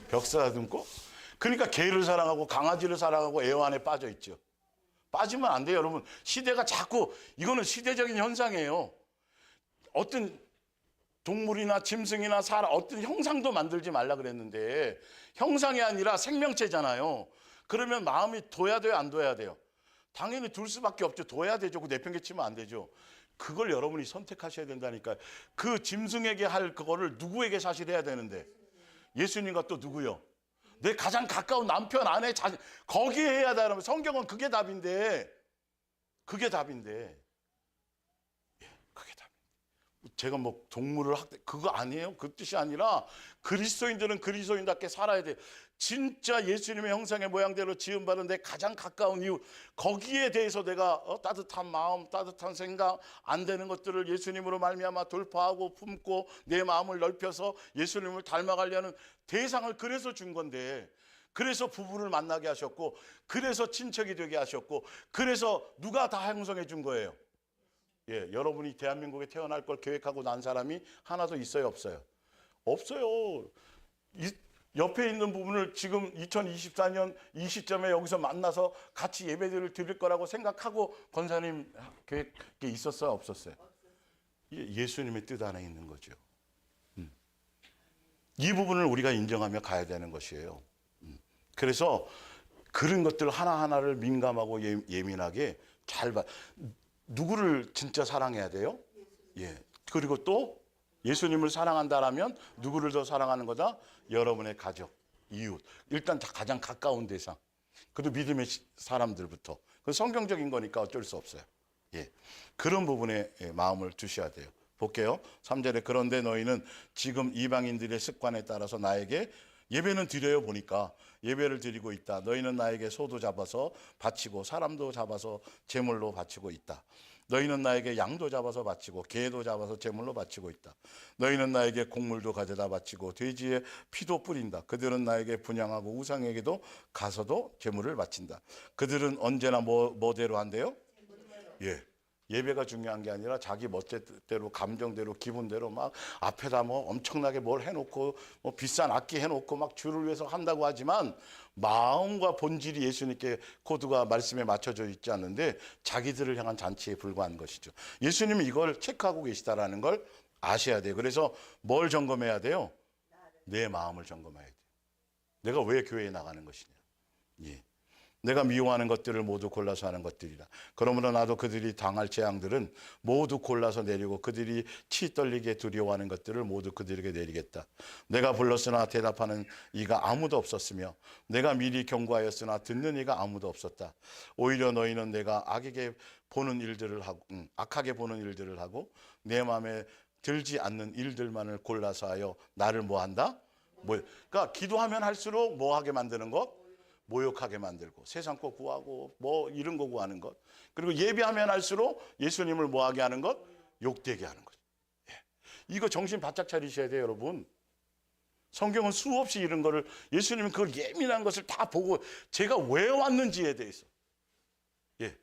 벽사 듬고? 그러니까 개를 사랑하고 강아지를 사랑하고 애완에 빠져 있죠. 빠지면 안 돼요, 여러분. 시대가 자꾸 이거는 시대적인 현상이에요. 어떤 동물이나 짐승이나 사람 어떤 형상도 만들지 말라 그랬는데 형상이 아니라 생명체잖아요. 그러면 마음이 둬야 돼요, 안 둬야 돼요? 당연히 둘 수밖에 없죠. 둬야 되죠. 그 내팽개치면 안 되죠. 그걸 여러분이 선택하셔야 된다니까요. 그 짐승에게 할 그거를 누구에게 사실 해야 되는데 예수님과 또 누구요? 내 가장 가까운 남편, 아내, 자식 거기에 해야 되는 성경은 그게 답인데 제가 뭐 동물을 그거 아니에요. 그 뜻이 아니라 그리스도인들은 그리스도인답게 살아야 돼. 진짜 예수님의 형상의 모양대로 지음받은 내 가장 가까운 이웃, 거기에 대해서 내가 따뜻한 마음, 따뜻한 생각, 안 되는 것들을 예수님으로 말미암아 돌파하고 품고 내 마음을 넓혀서 예수님을 닮아가려는 대상을 그래서 준 건데, 그래서 부부를 만나게 하셨고, 그래서 친척이 되게 하셨고, 그래서 누가 다 형성해 준 거예요? 예, 여러분이 대한민국에 태어날 걸 계획하고 난 사람이 하나도 있어요, 없어요? 없어요. 옆에 있는 부분을 지금 2024년 이 시점에 여기서 만나서 같이 예배를 드릴 거라고 생각하고 권사님 계획이 있었어요, 없었어요? 예수님의 뜻 안에 있는 거죠. 이 부분을 우리가 인정하며 가야 되는 것이에요. 그래서 그런 것들 하나하나를 민감하고 예민하게 잘 봐. 누구를 진짜 사랑해야 돼요? 예. 그리고 또 예수님을 사랑한다라면 누구를 더 사랑하는 거다? 여러분의 가족, 이웃. 일단 가장 가까운 대상. 그리고 믿음의 사람들부터. 그 성경적인 거니까 어쩔 수 없어요. 예. 그런 부분에 마음을 두셔야 돼요. 볼게요. 3절에 그런데 너희는 지금 이방인들의 습관에 따라서 나에게 예배는 드려요. 보니까 예배를 드리고 있다. 너희는 나에게 소도 잡아서 바치고 사람도 잡아서 제물로 바치고 있다. 너희는 나에게 양도 잡아서 바치고 개도 잡아서 제물로 바치고 있다. 너희는 나에게 곡물도 가져다 바치고 돼지의 피도 뿌린다. 그들은 나에게 분향하고 우상에게도 가서도 제물을 바친다. 그들은 언제나 뭐대로 한대요? 예. 예배가 중요한 게 아니라 자기 멋대로 감정대로 기분대로 막 앞에다 뭐 엄청나게 뭘 해놓고 뭐 비싼 악기 해놓고 막 주를 위해서 한다고 하지만 마음과 본질이 예수님께 코드가 말씀에 맞춰져 있지 않는데 자기들을 향한 잔치에 불과한 것이죠. 예수님이 이걸 체크하고 계시다라는 걸 아셔야 돼요. 그래서 뭘 점검해야 돼요? 내 마음을 점검해야 돼요. 내가 왜 교회에 나가는 것이냐. 예. 내가 미워하는 것들을 모두 골라서 하는 것들이라. 그러므로 나도 그들이 당할 재앙들은 모두 골라서 내리고 그들이 치 떨리게 두려워하는 것들을 모두 그들에게 내리겠다. 내가 불렀으나 대답하는 이가 아무도 없었으며 내가 미리 경고하였으나 듣는 이가 아무도 없었다. 오히려 너희는 내가 악하게 보는 일들을 하고 내 마음에 들지 않는 일들만을 골라서 하여 나를 뭐 한다? 그러니까 기도하면 할수록 뭐 하게 만드는 것? 모욕하게 만들고 세상 거 구하고 뭐 이런 거 구하는 것, 그리고 예배하면 할수록 예수님을 뭐하게 하는 것? 욕되게 하는 것. 예. 이거 정신 바짝 차리셔야 돼요, 여러분. 성경은 수없이 이런 거를, 예수님은 그걸 예민한 것을 다 보고 제가 왜 왔는지에 대해서, 예,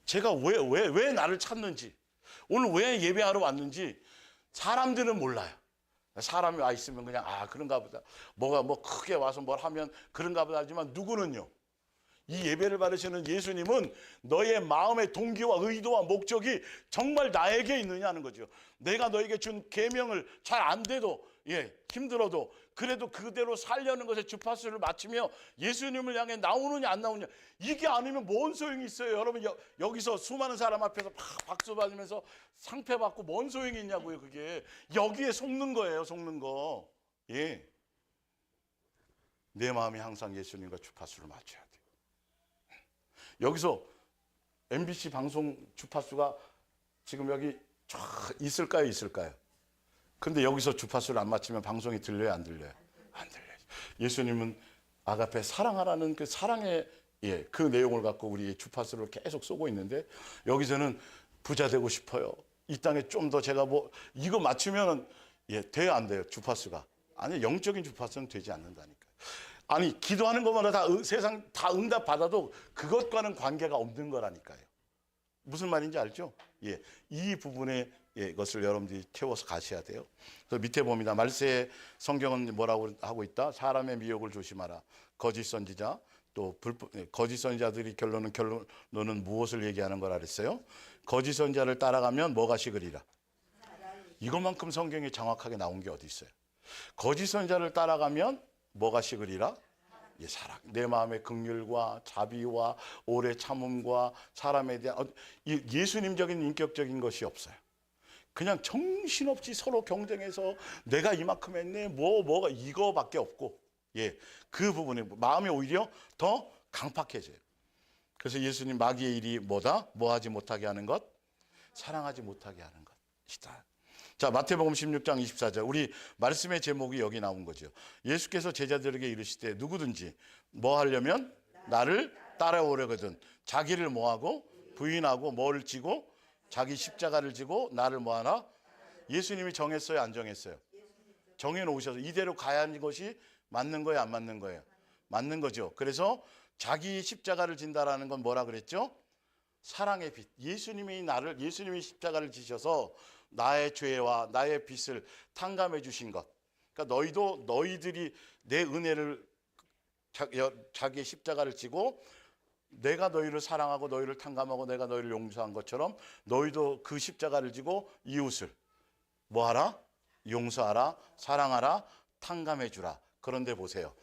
제가 왜 나를 찾는지, 오늘 왜 예배하러 왔는지 사람들은 몰라요. 사람이 와 있으면 그냥 그런가 보다, 뭐가 뭐 크게 와서 뭘 하면 그런가 보다 하지만 누구는요, 이 예배를 받으시는 예수님은 너의 마음의 동기와 의도와 목적이 정말 나에게 있느냐는 거죠. 내가 너에게 준 계명을 잘 안 돼도, 힘들어도 그래도 그대로 살려는 것에 주파수를 맞추며 예수님을 향해 나오느냐 안 나오느냐, 이게 아니면 뭔 소용이 있어요. 여러분 여기서 수많은 사람 앞에서 막 박수 받으면서 상패 받고 뭔 소용이 있냐고요. 그게 여기에 속는 거예요. 속는 거. 예. 내 마음이 항상 예수님과 주파수를 맞춰야 돼요. 여기서 MBC 방송 주파수가 지금 여기 있을까요? 근데 여기서 주파수를 안 맞추면 방송이 들려요, 안 들려요? 안 들려요. 예수님은 아가페 사랑하라는 그 사랑의 그 내용을 갖고 우리 주파수를 계속 쏘고 있는데, 여기서는 부자 되고 싶어요. 이 땅에 좀 더 제가 이거 맞추면 돼요, 안 돼요? 주파수가. 아니, 영적인 주파수는 되지 않는다니까요. 아니, 기도하는 것마다 다 세상 다 응답 받아도 그것과는 관계가 없는 거라니까요. 무슨 말인지 알죠? 이 부분에 것을 여러분들이 채워서 가셔야 돼요. 그래서 밑에 봅니다. 말세의 성경은 뭐라고 하고 있다? 사람의 미혹을 조심하라. 거짓 선지자, 또 거짓 선지자들이 결론은 무엇을 얘기하는 거라 그랬어요? 거짓 선지자를 따라가면 뭐가 식으리라. 이것만큼 성경이 정확하게 나온 게 어디 있어요? 거짓 선지자를 따라가면 뭐가 식으리라? 사랑, 내 마음의 긍휼과 자비와 오래 참음과 사람에 대한 예수님적인 인격적인 것이 없어요. 그냥 정신없이 서로 경쟁해서 내가 이만큼 했네, 뭐가 이거밖에 없고, 그 부분에 마음이 오히려 더 강팍해져요. 그래서 예수님 마귀의 일이 뭐다? 뭐 하지 못하게 하는 것? 사랑하지 못하게 하는 것이다. 자, 마태복음 16장 24절. 우리 말씀의 제목이 여기 나온 거죠. 예수께서 제자들에게 이르시되 누구든지 뭐 하려면 나를 따라오려거든 자기를 뭐하고 부인하고 뭘 지고 자기 십자가를 지고 나를 뭐하나? 예수님이 정했어요, 안 정했어요? 정해놓으셔서 이대로 가야 하는 것이 맞는 거예요, 안 맞는 거예요? 맞는 거죠. 그래서 자기 십자가를 진다라는 건 뭐라 그랬죠? 사랑의 빛. 예수님이 십자가를 지셔서 나의 죄와 나의 빚을 탕감해 주신 것. 그러니까 너희들이 내 은혜를 자기의 십자가를 지고 내가 너희를 사랑하고 너희를 탕감하고 내가 너희를 용서한 것처럼 너희도 그 십자가를 지고 이웃을 뭐하라? 용서하라, 사랑하라, 탕감해 주라. 그런데 보세요.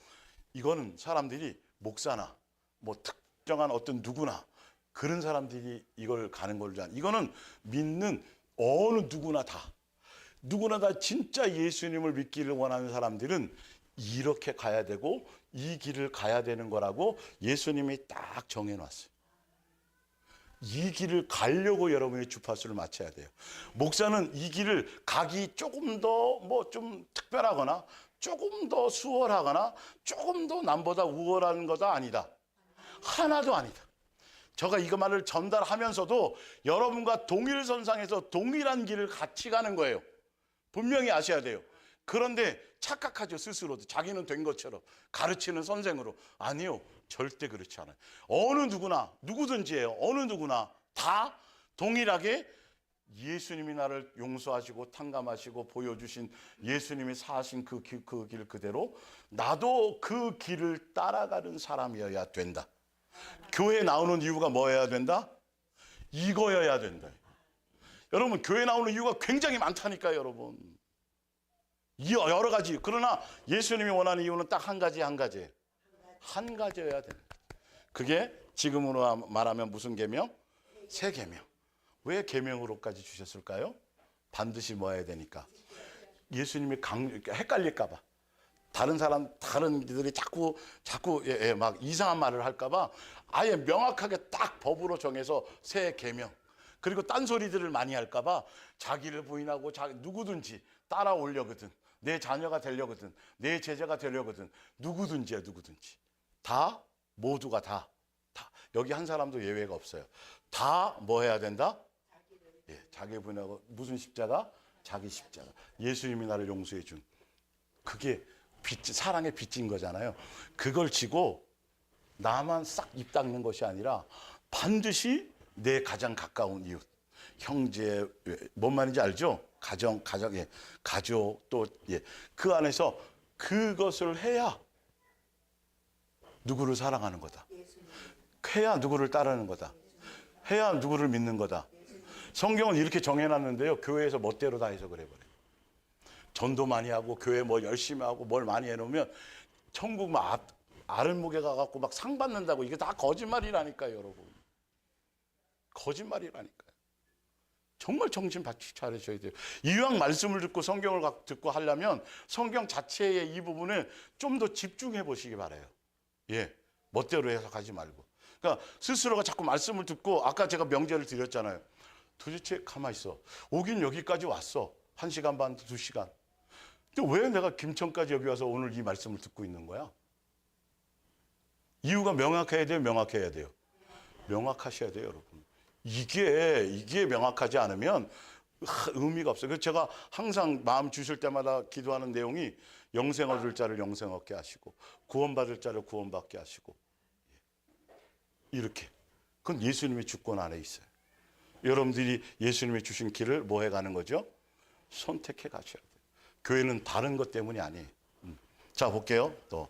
이거는 사람들이 목사나 뭐 특정한 어떤 누구나 그런 사람들이 이걸 가는 걸로 아는. 이거는 믿는 어느 누구나 다 진짜 예수님을 믿기를 원하는 사람들은 이렇게 가야 되고 이 길을 가야 되는 거라고 예수님이 딱 정해놨어요. 이 길을 가려고 여러분이 주파수를 맞춰야 돼요. 목사는 이 길을 가기 조금 더 뭐 좀 특별하거나 조금 더 수월하거나 조금 더 남보다 우월한 거다 아니다. 하나도 아니다. 제가 이거 말을 전달하면서도 여러분과 동일선상에서 동일한 길을 같이 가는 거예요. 분명히 아셔야 돼요. 그런데 착각하죠, 스스로도. 자기는 된 것처럼 가르치는 선생으로. 아니요, 절대 그렇지 않아요. 어느 누구나, 누구든지예요. 어느 누구나 다 동일하게 예수님이 나를 용서하시고 탕감하시고 보여주신 예수님이 사신 그 길 그대로 나도 그 길을 따라가는 사람이어야 된다. 교회 나오는 이유가 뭐여야 된다? 이거여야 된다. 여러분, 교회 나오는 이유가 굉장히 많다니까요, 여러분. 여러 가지. 그러나 예수님이 원하는 이유는 딱 한 가지예요. 한 가지여야 된다. 그게 지금으로 말하면 무슨 계명? 새 계명. 왜 계명으로까지 주셨을까요? 반드시 뭐 해야 되니까. 예수님이 헷갈릴까 봐. 다른 이들이 자꾸 막 이상한 말을 할까 봐 아예 명확하게 딱 법으로 정해서 새 계명. 그리고 딴소리들을 많이 할까 봐 자기를 부인하고 누구든지 따라오려거든. 내 자녀가 되려거든. 내 제자가 되려거든. 누구든지야, 누구든지. 다, 모두가 다. 여기 한 사람도 예외가 없어요. 다 뭐 해야 된다? 자기 부인하고 무슨 십자가? 자기 십자가. 예수님이 나를 용서해 준. 그게 사랑의 빚진 거잖아요. 그걸 지고 나만 싹 입 닦는 것이 아니라 반드시 내 가장 가까운 이웃, 형제, 뭔 말인지 알죠? 가족 또 그 안에서 그것을 해야 누구를 사랑하는 거다. 해야 누구를 따르는 거다. 해야 누구를 믿는 거다. 성경은 이렇게 정해놨는데요. 교회에서 멋대로 다 해석을 해버려요. 전도 많이 하고 교회 뭐 열심히 하고 뭘 많이 해놓으면 천국 막 아랫목에 가갖고 막 상 받는다고. 이게 다 거짓말이라니까요, 여러분. 거짓말이라니까요. 정말 정신 바짝 차리셔야 돼요. 이왕 말씀을 듣고 성경을 듣고 하려면 성경 자체의 이 부분에 좀 더 집중해 보시기 바라요. 멋대로 해석하지 말고. 그러니까 스스로가 자꾸 말씀을 듣고 아까 제가 명제를 드렸잖아요. 도대체 가만히 있어. 오긴 여기까지 왔어. 1시간 반, 2시간. 근데 왜 내가 김천까지 여기 와서 오늘 이 말씀을 듣고 있는 거야? 이유가 명확해야 돼요, 명확해야 돼요? 명확하셔야 돼요, 여러분. 이게 명확하지 않으면 의미가 없어요. 그래서 제가 항상 마음 주실 때마다 기도하는 내용이 영생 얻을 자를 영생 얻게 하시고 구원받을 자를 구원받게 하시고 이렇게. 그건 예수님의 주권 안에 있어요. 여러분들이 예수님이 주신 길을 뭐 해가는 거죠? 선택해 가셔야 돼요. 교회는 다른 것 때문이 아니에요. 자, 볼게요. 또.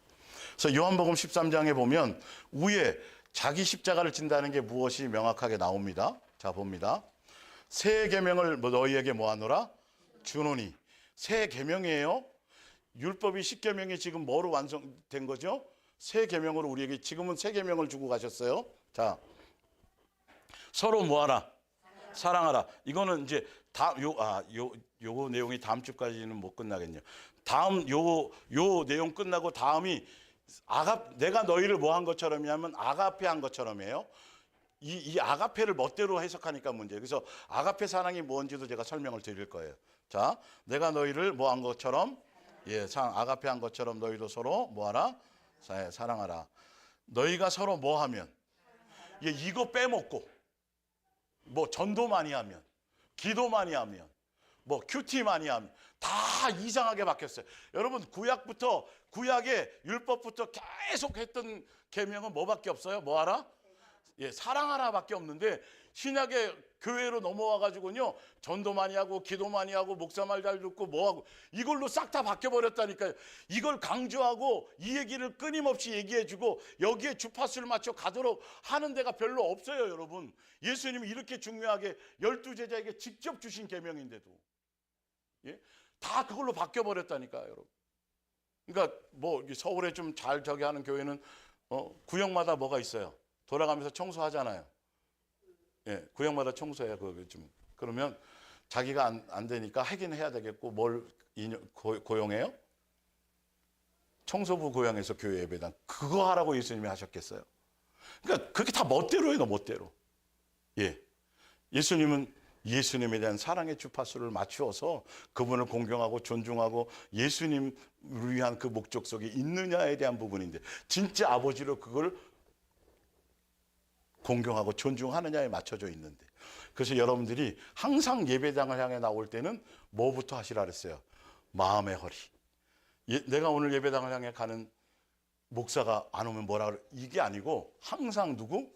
그래서 요한복음 13장에 보면 위에 자기 십자가를 진다는 게 무엇이 명확하게 나옵니다. 자, 봅니다. 새 계명을 너희에게 뭐하노라? 주노니. 새 계명이에요. 율법이 10계명이 지금 뭐로 완성된 거죠? 새 계명으로 우리에게 지금은 새 계명을 주고 가셨어요. 자, 서로 뭐하라? 사랑하라. 이거는 이제 요 내용이 다음 주까지는 못 끝나겠네요. 다음 요 내용 끝나고 다음이 내가 너희를 뭐 한 것처럼이냐면 아가페 한 것처럼이에요. 이 아가페를 멋대로 해석하니까 문제예요. 그래서 아가페 사랑이 뭔지도 제가 설명을 드릴 거예요. 자, 내가 너희를 뭐 한 것처럼, 아가페 한 것처럼 너희도 서로 뭐하라? 사랑하라. 너희가 서로 뭐 하면, 이거 빼먹고, 뭐 전도 많이 하면, 기도 많이 하면, 뭐 큐티 많이 하면 다 이상하게 바뀌었어요. 여러분, 구약의 율법부터 계속 했던 계명은 뭐밖에 없어요? 뭐하라? 사랑하라밖에 없는데, 신약의 교회로 넘어와 가지고요, 전도 많이 하고 기도 많이 하고 목사 말 잘 듣고 뭐 하고 이걸로 싹 다 바뀌어 버렸다니까요. 이걸 강조하고 이 얘기를 끊임없이 얘기해 주고 여기에 주파수를 맞춰 가도록 하는 데가 별로 없어요, 여러분. 예수님이 이렇게 중요하게 12제자에게 직접 주신 계명인데도 다 그걸로 바뀌어 버렸다니까요, 여러분. 그러니까 뭐 서울에 좀 잘 저기 하는 교회는 구역마다 뭐가 있어요. 돌아가면서 청소하잖아요. 구역마다 청소해요. 그러면 자기가 안 되니까 하긴 해야 되겠고, 뭘 고용해요? 청소부 고용해서 교회 예배당. 그거 하라고 예수님이 하셨겠어요? 그러니까 그렇게 다 멋대로 해요, 멋대로. 예수님은 예수님에 대한 사랑의 주파수를 맞추어서 그분을 공경하고 존중하고 예수님을 위한 그 목적 속에 있느냐에 대한 부분인데, 진짜 아버지로 그걸 공경하고 존중하느냐에 맞춰져 있는데, 그래서 여러분들이 항상 예배당을 향해 나올 때는 뭐부터 하시라 그랬어요? 마음의 허리. 내가 오늘 예배당을 향해 가는 목사가 안 오면 뭐라 그래? 이게 아니고 항상 누구?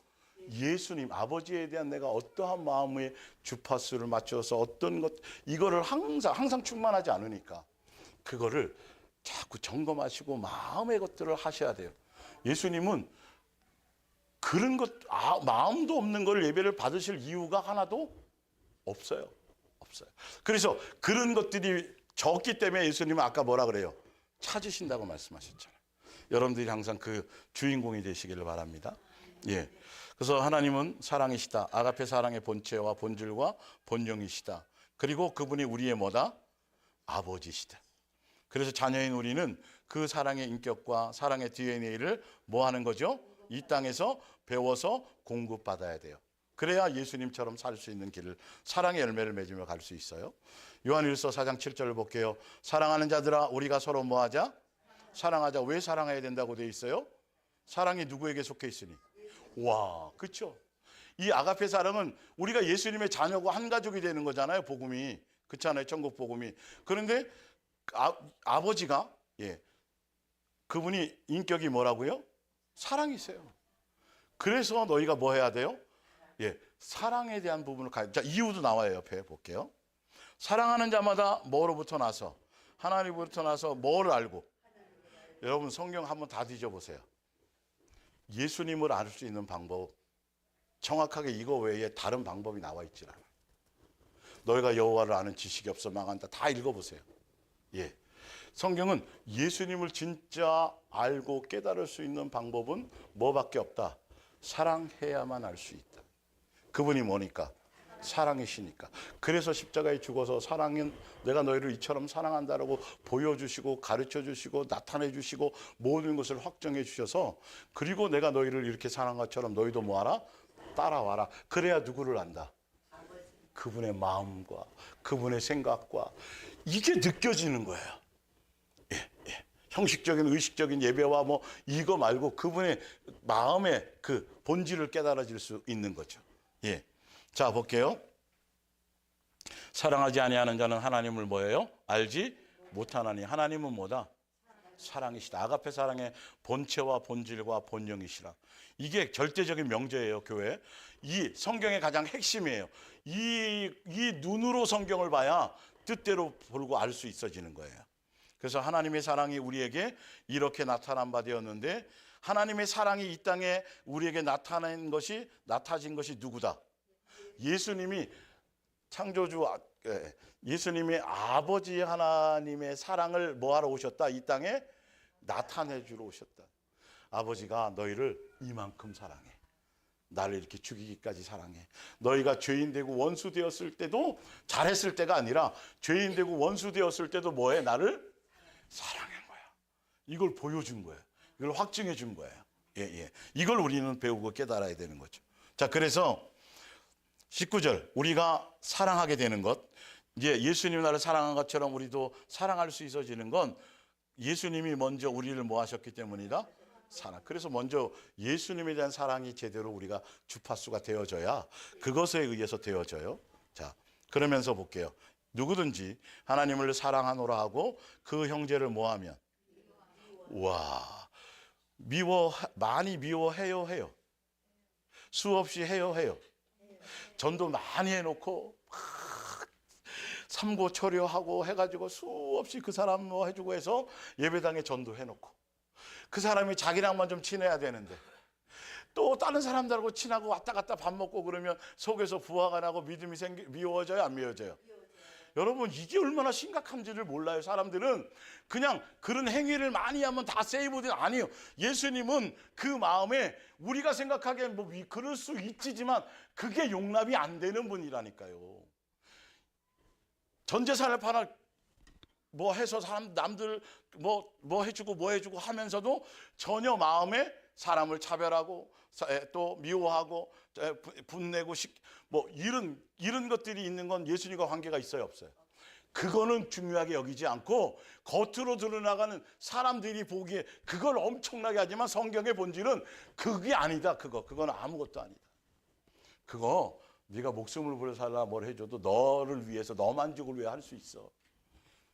예수님, 아버지에 대한 내가 어떠한 마음의 주파수를 맞춰서 어떤 것, 이거를 항상 충만하지 않으니까 그거를 자꾸 점검하시고 마음의 것들을 하셔야 돼요. 예수님은 그런 것, 마음도 없는 걸 예배를 받으실 이유가 하나도 없어요. 그래서 그런 것들이 적기 때문에 예수님은 아까 뭐라 그래요? 찾으신다고 말씀하셨잖아요. 여러분들이 항상 그 주인공이 되시기를 바랍니다. 그래서 하나님은 사랑이시다. 아가페 사랑의 본체와 본질과 본령이시다. 그리고 그분이 우리의 뭐다? 아버지시다. 그래서 자녀인 우리는 그 사랑의 인격과 사랑의 DNA를 뭐 하는 거죠? 이 땅에서 배워서 공급받아야 돼요. 그래야 예수님처럼 살 수 있는 길을, 사랑의 열매를 맺으며 갈 수 있어요. 요한일서 4장 7절을 볼게요. 사랑하는 자들아, 우리가 서로 뭐 하자? 사랑하자. 왜 사랑해야 된다고 돼 있어요? 사랑이 누구에게 속해 있으니? 와, 그렇죠. 이 아가페 사랑은 우리가 예수님의 자녀고 한 가족이 되는 거잖아요, 복음이. 그렇잖아요, 천국 복음이. 그런데 아버지가 그분이 인격이 뭐라고요? 사랑이세요. 그래서 너희가 뭐 해야 돼요? 사랑에 대한 부분을 자, 이유도 나와요. 옆에 볼게요. 사랑하는 자마다 뭐로부터 나서? 하나님으로부터 나서 뭐를 알고? 여러분 성경 한번 다 뒤져보세요. 예수님을 알 수 있는 방법, 정확하게 이거 외에 다른 방법이 나와 있질 않아요. 너희가 여호와를 아는 지식이 없어 망한다. 다 읽어보세요. 성경은 예수님을 진짜 알고 깨달을 수 있는 방법은 뭐밖에 없다? 사랑해야만 알 수 있다. 그분이 뭐니까? 사랑이시니까. 그래서 십자가에 죽어서 사랑은 내가 너희를 이처럼 사랑한다라고 보여주시고 가르쳐주시고 나타내주시고 모든 것을 확정해 주셔서, 그리고 내가 너희를 이렇게 사랑한 것처럼 너희도 뭐하라? 따라와라. 그래야 누구를 안다? 그분의 마음과 그분의 생각과 이게 느껴지는 거예요. 형식적인 의식적인 예배와 뭐 이거 말고 그분의 마음의 그 본질을 깨달아질 수 있는 거죠. 자, 볼게요. 사랑하지 아니하는 자는 하나님을 뭐예요? 알지 못하나니. 하나님은 뭐다? 사랑이시다. 아가페 사랑의 본체와 본질과 본령이시라. 이게 절대적인 명제예요, 교회. 이 성경의 가장 핵심이에요. 이 눈으로 성경을 봐야 뜻대로 보고 알 수 있어지는 거예요. 그래서 하나님의 사랑이 우리에게 이렇게 나타난 바 되었는데, 하나님의 사랑이 이 땅에 우리에게 나타진 것이 누구다? 예수님이 창조주, 예수님이 아버지 하나님의 사랑을 뭐하러 오셨다? 이 땅에 나타내 주러 오셨다. 아버지가 너희를 이만큼 사랑해. 나를 이렇게 죽이기까지 사랑해. 너희가 죄인 되고 원수 되었을 때도, 잘했을 때가 아니라 죄인 되고 원수 되었을 때도 뭐해? 나를 사랑한 거야. 이걸 보여준 거예요. 이걸 확증해 준 거예요. 이걸 우리는 배우고 깨달아야 되는 거죠. 자, 그래서 19절, 우리가 사랑하게 되는 것, 이제 예수님이 나를 사랑한 것처럼 우리도 사랑할 수 있어지는 건 예수님이 먼저 우리를 뭐 하셨기 때문이다? 사랑. 그래서 먼저 예수님에 대한 사랑이 제대로 우리가 주파수가 되어져야 그것에 의해서 되어져요. 자, 그러면서 볼게요. 누구든지 하나님을 사랑하노라 하고 그 형제를 뭐하면, 와, 많이 미워해요, 해요. 수없이 해요. 전도 많이 해놓고 삼고초려하고 해가지고 수없이 그 사람 뭐 해주고 해서 예배당에 전도해놓고, 그 사람이 자기랑만 좀 친해야 되는데 또 다른 사람들하고 친하고 왔다 갔다 밥 먹고 그러면 속에서 부화가 나고 믿음이 미워져요, 안 미워져요? 여러분, 이게 얼마나 심각한지를 몰라요. 사람들은 그냥 그런 행위를 많이 하면 다 세이브된, 아니에요. 예수님은 그 마음에 우리가 생각하기엔 뭐 그럴 수 있지만 그게 용납이 안 되는 분이라니까요. 전 재산을 팔아 뭐 해서 남들 뭐 해주고 하면서도 전혀 마음에 사람을 차별하고 또 미워하고 분내고 뭐 이런 것들이 있는 건 예수님과 관계가 있어요, 없어요? 그거는 중요하게 여기지 않고 겉으로 드러나가는 사람들이 보기에 그걸 엄청나게 하지만 성경의 본질은 그게 아니다. 그거는 아무것도 아니다. 그거 네가 목숨을 부려 살라 뭘 해줘도 너를 위해서, 너 만족을 위해 할 수 있어.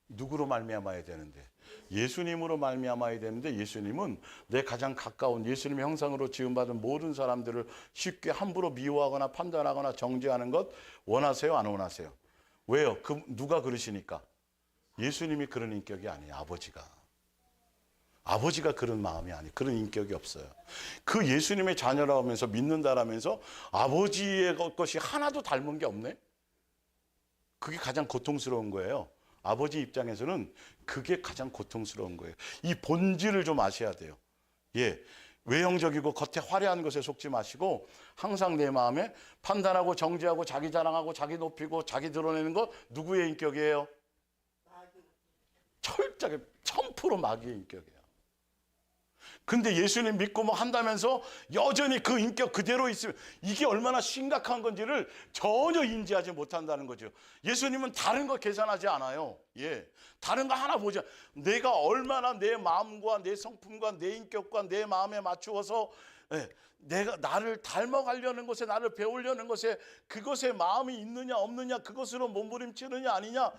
누구로 말미암아야 되는데? 예수님으로 말미암아야 되는데, 예수님은 내 가장 가까운 예수님의 형상으로 지음받은 모든 사람들을 쉽게 함부로 미워하거나 판단하거나 정죄하는 것 원하세요, 안 원하세요? 왜요? 누가 그러시니까? 예수님이 그런 인격이 아니에요. 아버지가 그런 마음이 아니에요. 그런 인격이 없어요. 그 예수님의 자녀라 하면서 믿는다라면서 아버지의 것이 하나도 닮은 게 없네? 그게 가장 고통스러운 거예요. 아버지 입장에서는 그게 가장 고통스러운 거예요. 이 본질을 좀 아셔야 돼요. 예, 외형적이고 겉에 화려한 것에 속지 마시고 항상 내 마음에 판단하고 정죄하고 자기 자랑하고 자기 높이고 자기 드러내는 것, 누구의 인격이에요? 철저하게 1000% 마귀의 인격이에요. 근데 예수님 믿고 뭐 한다면서 여전히 그 인격 그대로 있으면 이게 얼마나 심각한 건지를 전혀 인지하지 못한다는 거죠. 예수님은 다른 거 계산하지 않아요. 예, 다른 거 하나 보자. 내가 얼마나 내 마음과 내 성품과 내 인격과 내 마음에 맞추어서 내가 나를 닮아가려는 것에, 나를 배우려는 것에, 그것에 마음이 있느냐 없느냐, 그것으로 몸부림치느냐 아니냐,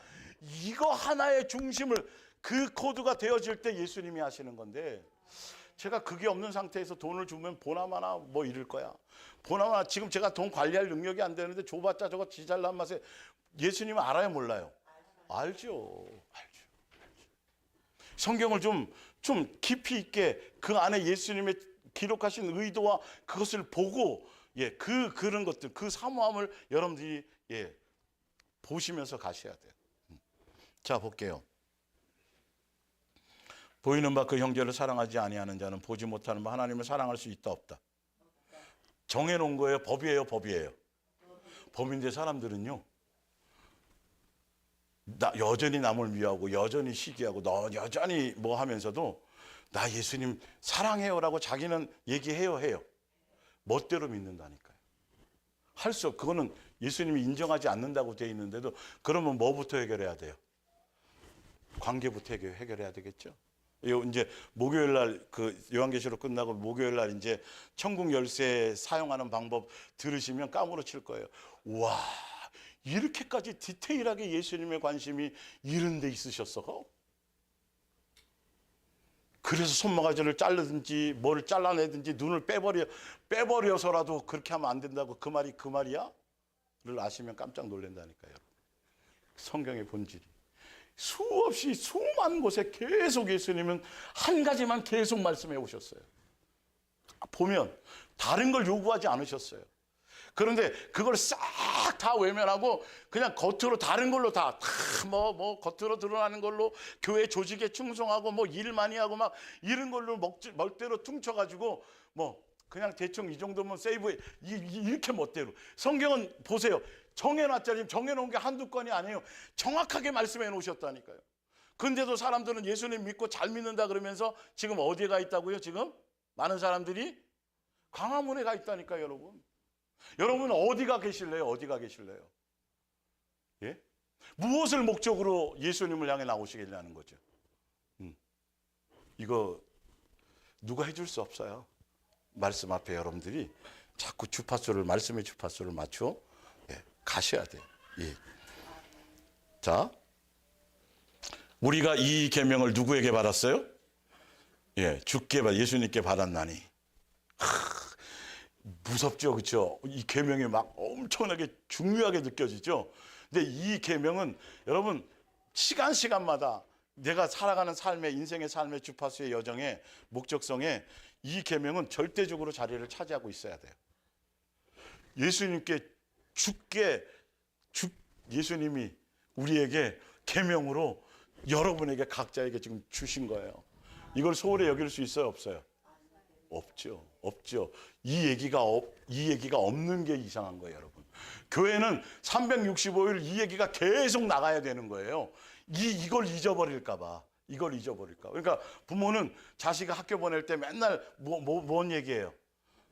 이거 하나의 중심을, 그 코드가 되어질 때 예수님이 하시는 건데, 제가 그게 없는 상태에서 돈을 주면 보나마나 뭐 이럴 거야. 보나마나 지금 제가 돈 관리할 능력이 안 되는데 줘봤자 저거 지잘난 맛에, 예수님은 알아요, 몰라요? 알죠. 성경을 좀 깊이 있게 그 안에 예수님의 기록하신 의도와 그것을 보고, 예, 그런 것들, 그 사모함을 여러분들이 보시면서 가셔야 돼요. 자, 볼게요. 보이는 바 그 형제를 사랑하지 아니하는 자는 보지 못하는 바 하나님을 사랑할 수 있다 없다. 정해놓은 거예요? 법이에요? 법인데 사람들은요, 여전히 남을 미워하고 여전히 시기하고 여전히 뭐 하면서도 나 예수님 사랑해요라고 자기는 해요. 멋대로 믿는다니까요. 그거는 예수님이 인정하지 않는다고 되어 있는데도, 그러면 뭐부터 해결해야 돼요? 관계부터 해결해야 되겠죠. 이제 목요일 날 그 요한계시록 끝나고 목요일 날 이제 천국 열쇠 사용하는 방법 들으시면 까무러칠 거예요. 와, 이렇게까지 디테일하게 예수님의 관심이 이런 데 있으셨어? 그래서 손모가지를 자르든지 뭘 잘라내든지 눈을 빼버려서라도 그렇게 하면 안 된다고, 그 말이야? 를 아시면 깜짝 놀란다니까요. 성경의 본질이. 수없이 수많은 곳에 계속 예수님은 한 가지만 계속 말씀해 오셨어요. 보면 다른 걸 요구하지 않으셨어요. 그런데 그걸 싹 다 외면하고 그냥 겉으로 다른 걸로 뭐 겉으로 드러나는 걸로 교회 조직에 충성하고 뭐 일 많이 하고 막 이런 걸로 멋대로 퉁쳐가지고 뭐 그냥 대충 이 정도면 세이브, 이렇게 멋대로. 성경은 보세요. 정해놓은 게 한두 건이 아니에요. 정확하게 말씀해 놓으셨다니까요. 근데도 사람들은 예수님 믿고 잘 믿는다 그러면서 지금 어디에 가 있다고요? 지금 많은 사람들이 광화문에 가 있다니까요, 여러분. 여러분 어디가 계실래요? 어디가 계실래요? 예? 무엇을 목적으로 예수님을 향해 나오시겠냐는 거죠. 이거 누가 해줄 수 없어요. 말씀 앞에 여러분들이 자꾸 주파수를, 말씀의 주파수를 맞춰 가셔야 돼요. 예. 자, 우리가 이 계명을 누구에게 받았어요? 예, 주께 예수님께 받았나니. 무섭죠, 그렇죠? 이 계명이 막 엄청나게 중요하게 느껴지죠. 근데 이 계명은 여러분 시간마다 내가 살아가는 삶의, 인생의 삶의 주파수의 여정의 목적성에 이 계명은 절대적으로 자리를 차지하고 있어야 돼요. 예수님께 예수님이 우리에게 계명으로 여러분에게 각자에게 지금 주신 거예요. 이걸 소홀히 여길 수 있어요, 없어요? 없죠. 이 얘기가 없는 게 이상한 거예요, 여러분. 교회는 365일 이 얘기가 계속 나가야 되는 거예요. 이걸 잊어버릴까 봐. 그러니까 부모는 자식을 학교 보낼 때 맨날 뭔 얘기해요?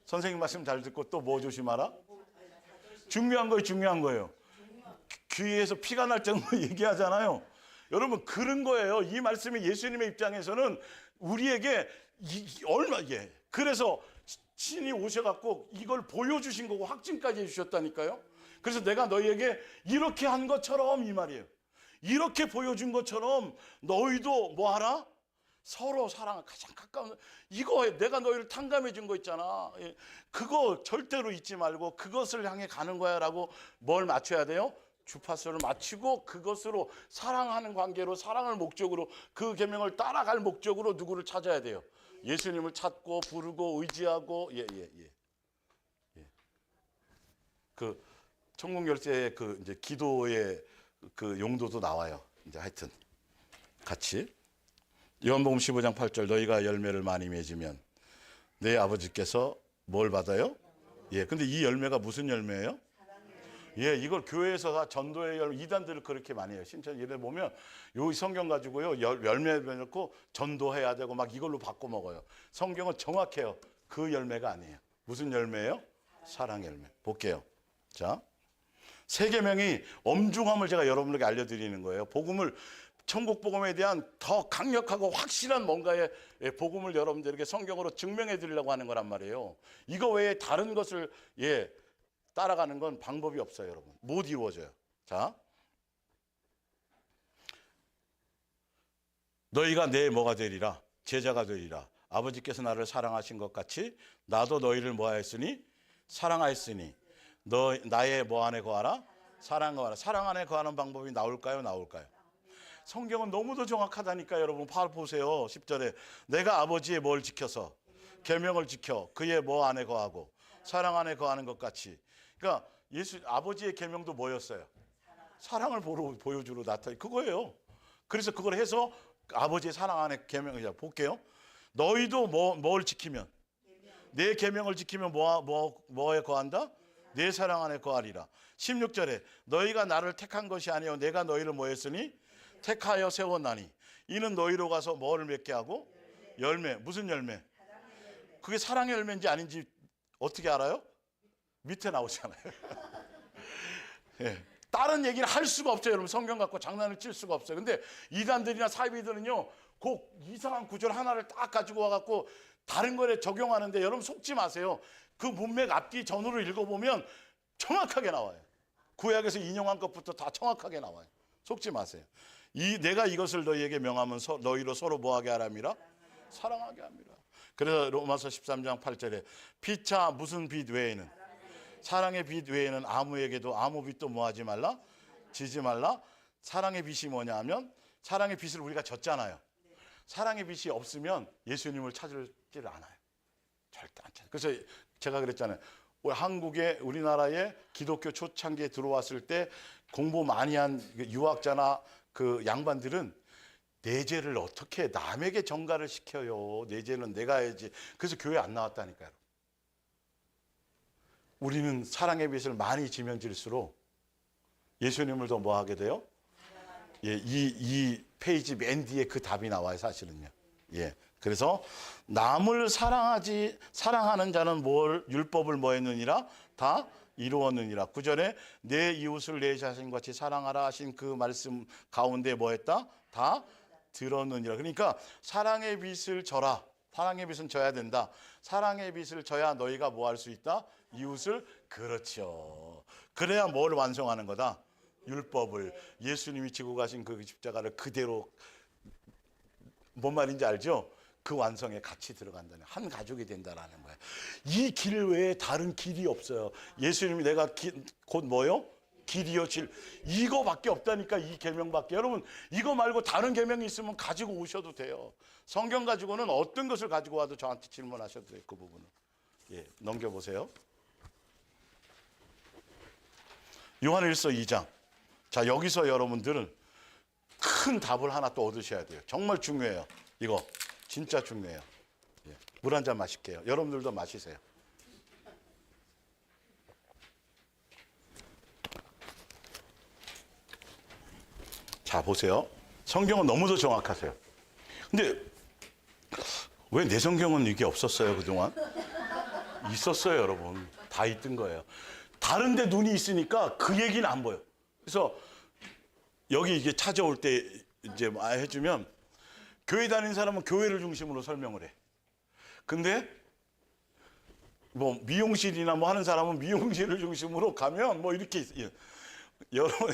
선생님 말씀 잘 듣고 또 뭐 조심하라? 중요한 거예요. 귀에서 피가 날 정도로 얘기하잖아요. 여러분 그런 거예요. 이 말씀이 예수님의 입장에서는 우리에게 그래서 신이 오셔갖고 이걸 보여주신 거고 확증까지 해주셨다니까요. 그래서 내가 너희에게 이렇게 한 것처럼, 이 말이에요. 이렇게 보여준 것처럼 너희도 뭐하라? 서로 사랑, 가장 가까운 이거 내가 너희를 탕감해 준 거 있잖아. 그거 절대로 잊지 말고 그것을 향해 가는 거야 라고 뭘 맞춰야 돼요? 주파수를 맞추고 그것으로 사랑하는 관계로, 사랑을 목적으로, 그 계명을 따라갈 목적으로 누구를 찾아야 돼요? 예수님을 찾고 부르고 의지하고. 그 천국 열쇠의 그 이제 기도의 그 용도도 나와요. 이제 하여튼 같이 요한복음 15장 8절 너희가 열매를 많이 맺으면 내 아버지께서 뭘 받아요? 근데 이 열매가 무슨 열매예요? 이걸 교회에서 다 전도의 열매, 이단들을 그렇게 많이 해요. 신천 예배 보면 요 성경 가지고요 열매 넣고 전도해야 되고 막 이걸로 바꿔 먹어요. 성경은 정확해요. 그 열매가 아니에요. 무슨 열매예요? 사랑 열매. 볼게요. 자, 세 계명이 엄중함을 제가 여러분에게 알려드리는 거예요. 천국 복음에 대한 더 강력하고 확실한 뭔가의 복음을 여러분들에게 성경으로 증명해 드리려고 하는 거란 말이에요. 이거 외에 다른 것을 따라가는 건 방법이 없어요, 여러분. 못 이루어져요. 자, 너희가 내 뭐가 되리라? 제자가 되리라. 아버지께서 나를 사랑하신 것 같이 나도 너희를 뭐하였으니? 사랑하였으니 나의 뭐 안에 거하라? 사랑 거하라. 사랑 안에 거하는 방법이 나올까요? 성경은 너무도 정확하다니까. 여러분 보세요. 10절에 내가 아버지의 뭘 지켜서 계명을 지켜 그의 뭐 안에 거하고 사랑 안에 거하는 것 같이. 그러니까 아버지의 계명도 뭐였어요? 사랑을 보여주러 나타내 그거예요. 그래서 그걸 해서 아버지의 사랑 안에 계명을 볼게요. 너희도 뭘 지키면? 내 계명을 지키면 뭐에 거한다? 내 사랑 안에 거하리라. 16절에 너희가 나를 택한 것이 아니요 내가 너희를 뭐 했으니? 택하여 세웠나니 이는 너희로 가서 뭐를 맺게 하고? 열매. 무슨 열매? 그게 사랑의 열매인지 아닌지 어떻게 알아요? 밑에 나오잖아요. 다른 얘기를 할 수가 없어요. 여러분 성경 갖고 장난을 칠 수가 없어요. 근데 이단들이나 사이비들은요 꼭 이상한 구절 하나를 딱 가지고 와갖고 다른 거에 적용하는데 여러분 속지 마세요. 그 문맥 앞뒤 전후를 읽어보면 정확하게 나와요. 구약에서 인용한 것부터 다 정확하게 나와요. 속지 마세요. 내가 이것을 너희에게 명하면 너희로 서로 뭐하게 하람이라? 사랑하게 합니다. 그래서 로마서 13장 8절에 피차 무슨 빛 외에는, 사랑의 빛 외에는 아무에게도 아무 빛도 뭐하지 말라? 지지 말라. 사랑의 빛이 뭐냐 하면 사랑의 빛을 우리가 졌잖아요. 사랑의 빛이 없으면 예수님을 찾지를 않아요. 절대 안 찾아요. 그래서 제가 그랬잖아요. 우리나라에 기독교 초창기에 들어왔을 때 공부 많이 한 유학자나 그 양반들은 내재를 어떻게 남에게 전가를 시켜요. 내재는 내가 해야지. 그래서 교회 안 나왔다니까요. 우리는 사랑의 빛을 많이 지명질수록 예수님을 더 뭐 하게 돼요? 이 페이지 맨 뒤에 그 답이 나와요, 사실은요. 그래서 남을 사랑하는 자는 뭘 율법을 뭐 했느니라 다 이루었느니라. 9절에 내 이웃을 내 자신같이 사랑하라 하신 그 말씀 가운데 뭐 했다? 다 들었느니라. 그러니까 사랑의 빚을 져라. 사랑의 빚은 져야 된다. 사랑의 빚을 져야 너희가 뭐 할 수 있다? 이웃을. 그렇죠. 그래야 뭘 완성하는 거다? 율법을. 예수님이 지고 가신 그 십자가를 그대로, 뭔 말인지 알죠? 그 완성에 같이 들어간다는, 한 가족이 된다라는 거예요. 이 길 외에 다른 길이 없어요. 예수님이 내가 곧 뭐요? 길이요 질, 이거밖에 없다니까. 이 계명밖에. 여러분, 이거 말고 다른 계명이 있으면 가지고 오셔도 돼요. 성경 가지고는 어떤 것을 가지고 와도 저한테 질문하셔도 돼요. 그 부분은. 예, 넘겨보세요. 요한일서 2장. 자, 여기서 여러분들은 큰 답을 하나 또 얻으셔야 돼요. 정말 중요해요. 이거 진짜 중요해요. 예, 물 한 잔 마실게요. 여러분들도 마시세요. 자, 보세요. 성경은 너무도 정확하세요. 근데 왜 내 성경은 이게 없었어요, 그동안? 있었어요, 여러분. 다 있던 거예요. 다른 데 눈이 있으니까 그 얘기는 안 보여. 그래서 여기 이게 찾아올 때 이제 해주면, 교회 다니는 사람은 교회를 중심으로 설명을 해. 근데 뭐 미용실이나 뭐 하는 사람은 미용실을 중심으로 가면 뭐 이렇게, 예. 여러분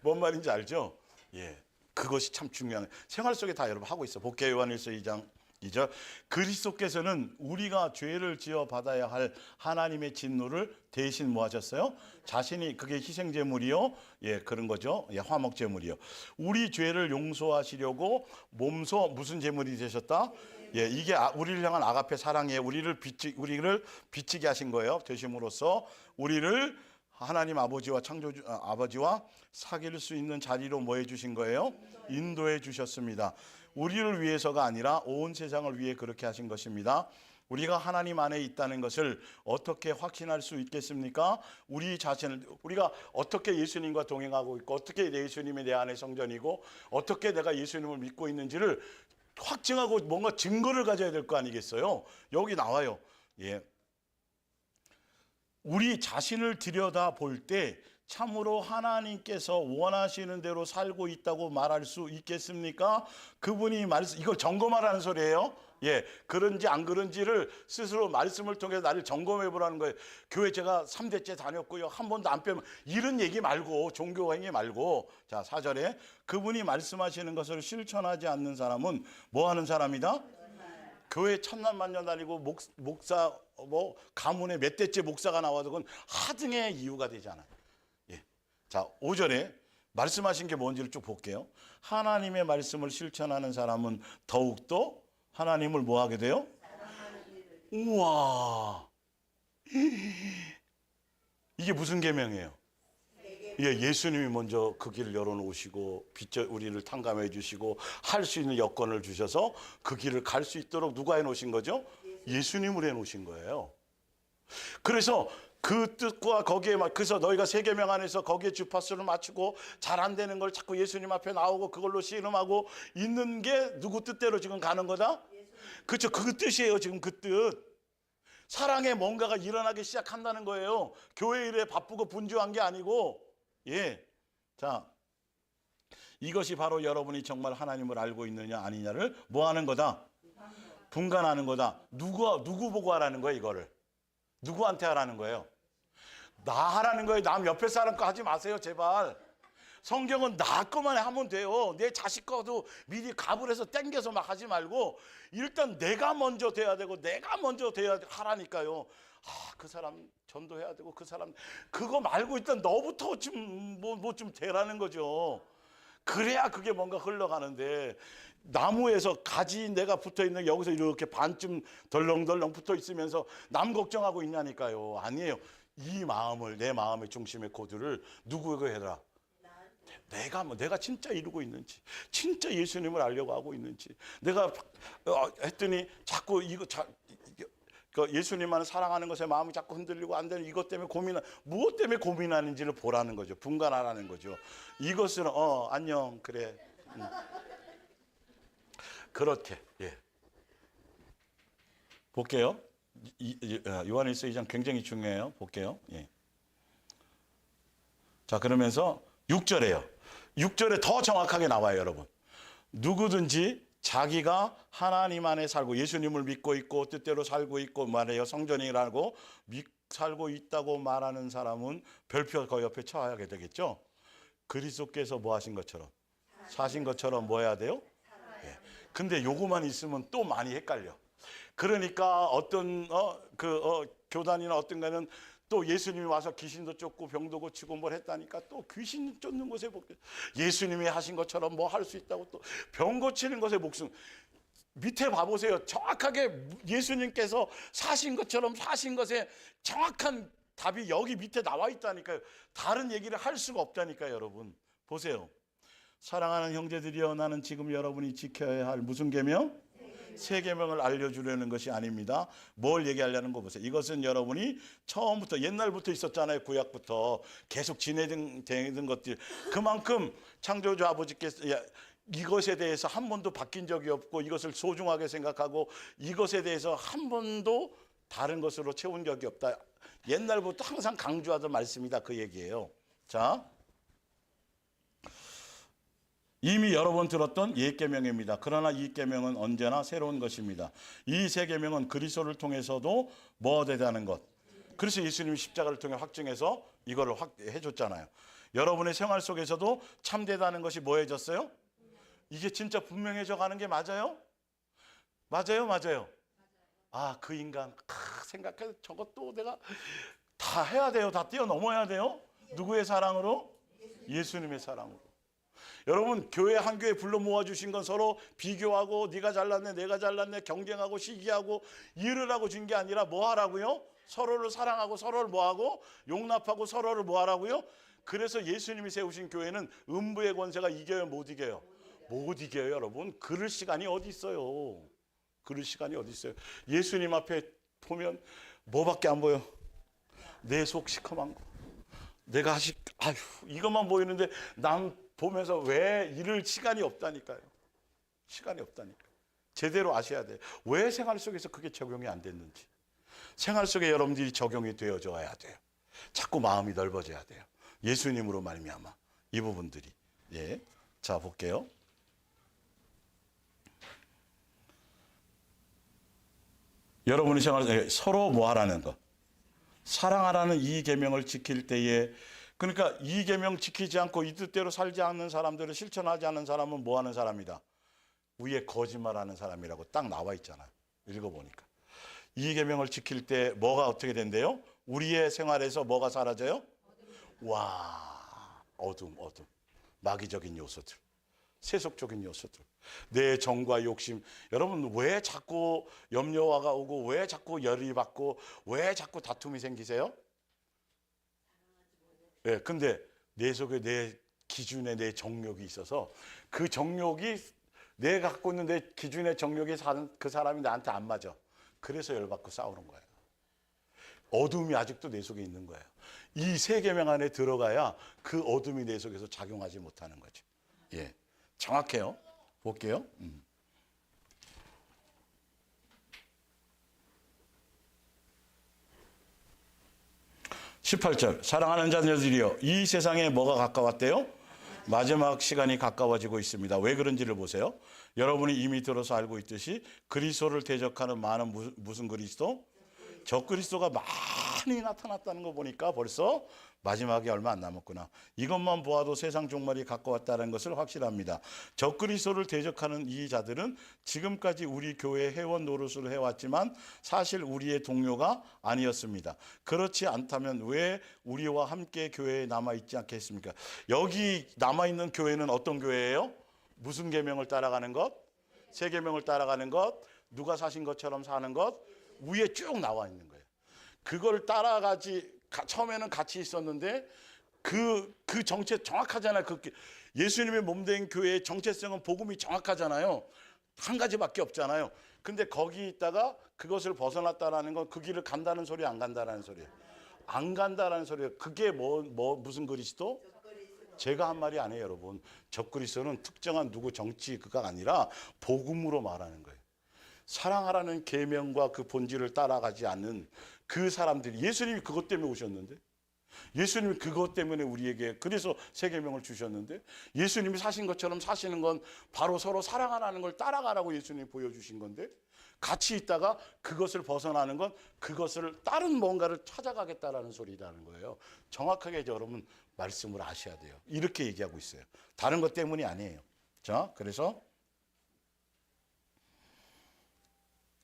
뭔 말인지 알죠? 예, 그것이 참 중요한, 생활 속에 다 여러분 하고 있어. 볼게요. 요한일서 2장 2절. 그리스도께서는 우리가 죄를 지어 받아야 할 하나님의 진노를 대신 뭐 하셨어요? 자신이, 그게 희생제물이요, 예, 그런 거죠. 예, 화목제물이요. 우리 죄를 용서하시려고 몸소 무슨 제물이 되셨다? 예, 이게 우리를 향한 아가페 사랑이에요. 우리를 비치게 하신 거예요. 되심으로써 우리를 하나님 아버지와 창조주 아버지와 사귈 수 있는 자리로 뭐 해주신 거예요? 인도해 주셨습니다. 우리를 위해서가 아니라 온 세상을 위해 그렇게 하신 것입니다. 우리가 하나님 안에 있다는 것을 어떻게 확신할 수 있겠습니까? 우리 자신을, 우리가 어떻게 예수님과 동행하고 있고, 어떻게 예수님이 내 안에 성전이고, 어떻게 내가 예수님을 믿고 있는지를 확증하고 뭔가 증거를 가져야 될 거 아니겠어요? 여기 나와요. 예. 우리 자신을 들여다볼 때 참으로 하나님께서 원하시는 대로 살고 있다고 말할 수 있겠습니까? 그분이 이걸 점검하라는 소리예요. 예, 그런지 안 그런지를 스스로 말씀을 통해서 나를 점검해 보라는 거예요. 교회 제가 3대째 다녔고요, 한 번도 안 빼면, 이런 얘기 말고, 종교 행위 말고. 자, 4절에 그분이 말씀하시는 것을 실천하지 않는 사람은 뭐 하는 사람이다? 교회 천년 만년 다니고 목사 뭐 가문에 몇 대째 목사가 나와도 그건 하등의 이유가 되지 않아요. 예. 자, 5절에 말씀하신 게 뭔지를 쭉 볼게요. 하나님의 말씀을 실천하는 사람은 더욱더 하나님을 뭐 하게 돼요? 우와. 이게 무슨 계명이에요? 예, 예수님이 먼저 그 길을 열어놓으시고 우리를 탕감해 주시고 할 수 있는 여건을 주셔서 그 길을 갈 수 있도록 누가 해놓으신 거죠? 예수님을 해놓으신 거예요. 그래서 그 뜻과 거기에 그래서 너희가 세 계명 안에서 거기에 주파수를 맞추고 잘 안 되는 걸 자꾸 예수님 앞에 나오고 그걸로 씨름하고 있는 게 누구 뜻대로 지금 가는 거다? 그렇죠. 그 뜻이에요. 지금 그 뜻. 사랑에 뭔가가 일어나기 시작한다는 거예요. 교회 일에 바쁘고 분주한 게 아니고. 예. 자, 이것이 바로 여러분이 정말 하나님을 알고 있느냐 아니냐를 뭐 하는 거다? 분간하는 거다. 누구 보고 하라는 거예요, 이거를? 누구한테 하라는 거예요? 나 하라는 거예요. 남 옆에 사람 거 하지 마세요, 제발. 성경은 나 거만 하면 돼요. 내 자식 거도 미리 갑을 해서 땡겨서 막 하지 말고, 일단 내가 먼저 돼야 되고, 내가 먼저 돼야 하라니까요. 그 사람 전도해야 되고, 그 사람, 그거 말고 일단 너부터 좀 좀 되라는 거죠. 그래야 그게 뭔가 흘러가는데, 나무에서 가지 내가 붙어 있는 여기서 이렇게 반쯤 덜렁덜렁 붙어 있으면서 남 걱정하고 있냐니까요. 아니에요. 이 마음을, 내 마음의 중심의 코드를 누구에게 해라? 내가 진짜 이루고 있는지, 진짜 예수님을 알려고 하고 있는지, 내가 했더니 자꾸 예수님만을 사랑하는 것에 마음이 자꾸 흔들리고 안 되는 이것 때문에 무엇 때문에 고민하는지를 보라는 거죠. 분간하라는 거죠. 이것은 안녕 그래. 그렇게. 예. 볼게요. 요한일서 2장 굉장히 중요해요. 볼게요. 예. 자, 그러면서 6절에요. 6절에 더 정확하게 나와요, 여러분. 누구든지 자기가 하나님 안에 살고 예수님을 믿고 있고 뜻대로 살고 있고 말해요. 성전이라고 살고 있다고 말하는 사람은 별표 그 옆에 쳐야 되겠죠. 그리스도께서 뭐 하신 것처럼 사신 것처럼 뭐 해야 돼요? 예. 근데 요거만 있으면 또 많이 헷갈려. 그러니까 어떤 교단이나 어떤 거는 또 예수님이 와서 귀신도 쫓고 병도 고치고 뭘 했다니까 또 귀신 쫓는 것에 예수님이 하신 것처럼 뭐 할 수 있다고 또 병 고치는 것에 목숨. 밑에 봐보세요. 정확하게 예수님께서 사신 것처럼 사신 것에 정확한 답이 여기 밑에 나와 있다니까요. 다른 얘기를 할 수가 없다니까요, 여러분. 보세요. 사랑하는 형제들이여, 나는 지금 여러분이 지켜야 할 무슨 계명? 세 계명을 알려주려는 것이 아닙니다. 뭘 얘기하려는 거 보세요. 이것은 여러분이 처음부터 옛날부터 있었잖아요. 구약부터 계속 진행되는 것들. 그만큼 창조주 아버지께서 이것에 대해서 한 번도 바뀐 적이 없고 이것을 소중하게 생각하고 이것에 대해서 한 번도 다른 것으로 채운 적이 없다. 옛날부터 항상 강조하던 말씀이다. 그 얘기예요. 자, 이미 여러 번 들었던 옛 계명입니다. 그러나 이 계명은 언제나 새로운 것입니다. 이 새 계명은 그리스도를 통해서도 뭐 되다는 것. 그래서 예수님이 십자가를 통해 확증해서 이거를 해줬잖아요. 여러분의 생활 속에서도 참되다는 것이 뭐 해졌어요? 이게 진짜 분명해져 가는 게 맞아요? 맞아요, 맞아요. 아, 그 인간 생각해 저것도 내가 다 해야 돼요. 다 뛰어넘어야 돼요. 누구의 사랑으로? 예수님의 사랑으로. 여러분, 교회 한 교회 불러 모아주신 건 서로 비교하고 네가 잘났네 내가 잘났네 경쟁하고 시기하고 일을 하고 준 게 아니라 뭐 하라고요? 서로를 사랑하고 서로를 뭐하고 용납하고 서로를 뭐 하라고요? 그래서 예수님이 세우신 교회는 음부의 권세가 이겨요, 못 이겨요? 못 이겨요, 여러분. 그럴 시간이 어디 있어요? 그럴 시간이 어디 있어요? 예수님 앞에 보면 뭐밖에 안 보여? 내 속 시커먼 거. 내가 이것만 보이는데 난 보면서 왜 이럴 시간이 없다니까요. 시간이 없다니까. 제대로 아셔야 돼요. 왜 생활 속에서 그게 적용이 안 됐는지. 생활 속에 여러분들이 적용이 되어줘야 돼요. 자꾸 마음이 넓어져야 돼요. 예수님으로 말미암아 이 부분들이. 예, 자 볼게요. 여러분의 생활 서로 뭐 하라는 거. 사랑하라는 이 계명을 지킬 때에 그러니까 이 계명 지키지 않고 이 뜻대로 살지 않는 사람들을 실천하지 않는 사람은 뭐 하는 사람이다? 위에 거짓말하는 사람이라고 딱 나와 있잖아요. 읽어보니까. 이 계명을 지킬 때 뭐가 어떻게 된대요? 우리의 생활에서 뭐가 사라져요? 와, 어둠. 마귀적인 요소들. 세속적인 요소들. 내 정과 욕심. 여러분 왜 자꾸 염려가 오고 왜 자꾸 열이 받고 왜 자꾸 다툼이 생기세요? 예, 근데 내 속에 내 기준에 내 정욕이 있어서 그 정욕이 내가 갖고 있는 내 기준의 정욕이 사는 그 사람이 나한테 안 맞아. 그래서 열받고 싸우는 거예요. 어둠이 아직도 내 속에 있는 거예요. 이 세 계명 안에 들어가야 그 어둠이 내 속에서 작용하지 못하는 거죠. 예, 정확해요. 볼게요. 18절 사랑하는 자녀들이여 이 세상에 뭐가 가까웠대요? 마지막 시간이 가까워지고 있습니다. 왜 그런지를 보세요. 여러분이 이미 들어서 알고 있듯이 그리스도를 대적하는 많은 무슨 그리스도? 적그리스도가 많이 나타났다는 거 보니까 벌써 마지막이 얼마 안 남았구나. 이것만 보아도 세상 종말이 가까웠다는 것을 확실합니다. 적그리스도를 대적하는 이 자들은 지금까지 우리 교회 회원 노릇을 해왔지만 사실 우리의 동료가 아니었습니다. 그렇지 않다면 왜 우리와 함께 교회에 남아있지 않겠습니까? 여기 남아있는 교회는 어떤 교회예요? 무슨 계명을 따라가는 것? 세 계명을 따라가는 것? 누가 사신 것처럼 사는 것? 위에 쭉 나와 있는 거예요. 그걸 따라가지 처음에는 같이 있었는데 그 정체 정확하잖아요. 예수님의 몸된 교회의 정체성은 복음이 정확하잖아요. 한 가지밖에 없잖아요. 근데 거기 있다가 그것을 벗어났다라는 건 그 길을 간다는 소리 안 간다라는 소리예요. 안 간다라는 소리예요. 그게 무슨 그리스도? 제가 한 말이 아니에요, 여러분. 적그리스도는 특정한 누구 정치 그가 아니라 복음으로 말하는 거예요. 사랑하라는 계명과 그 본질을 따라가지 않는 그 사람들이, 예수님이 그것 때문에 오셨는데, 예수님이 그것 때문에 우리에게 그래서 새 계명을 주셨는데, 예수님이 사신 것처럼 사시는 건 바로 서로 사랑하라는 걸 따라가라고 예수님이 보여주신 건데, 같이 있다가 그것을 벗어나는 건 그것을 다른 뭔가를 찾아가겠다라는 소리라는 거예요. 정확하게 여러분 말씀을 아셔야 돼요. 이렇게 얘기하고 있어요. 다른 것 때문이 아니에요. 자, 그래서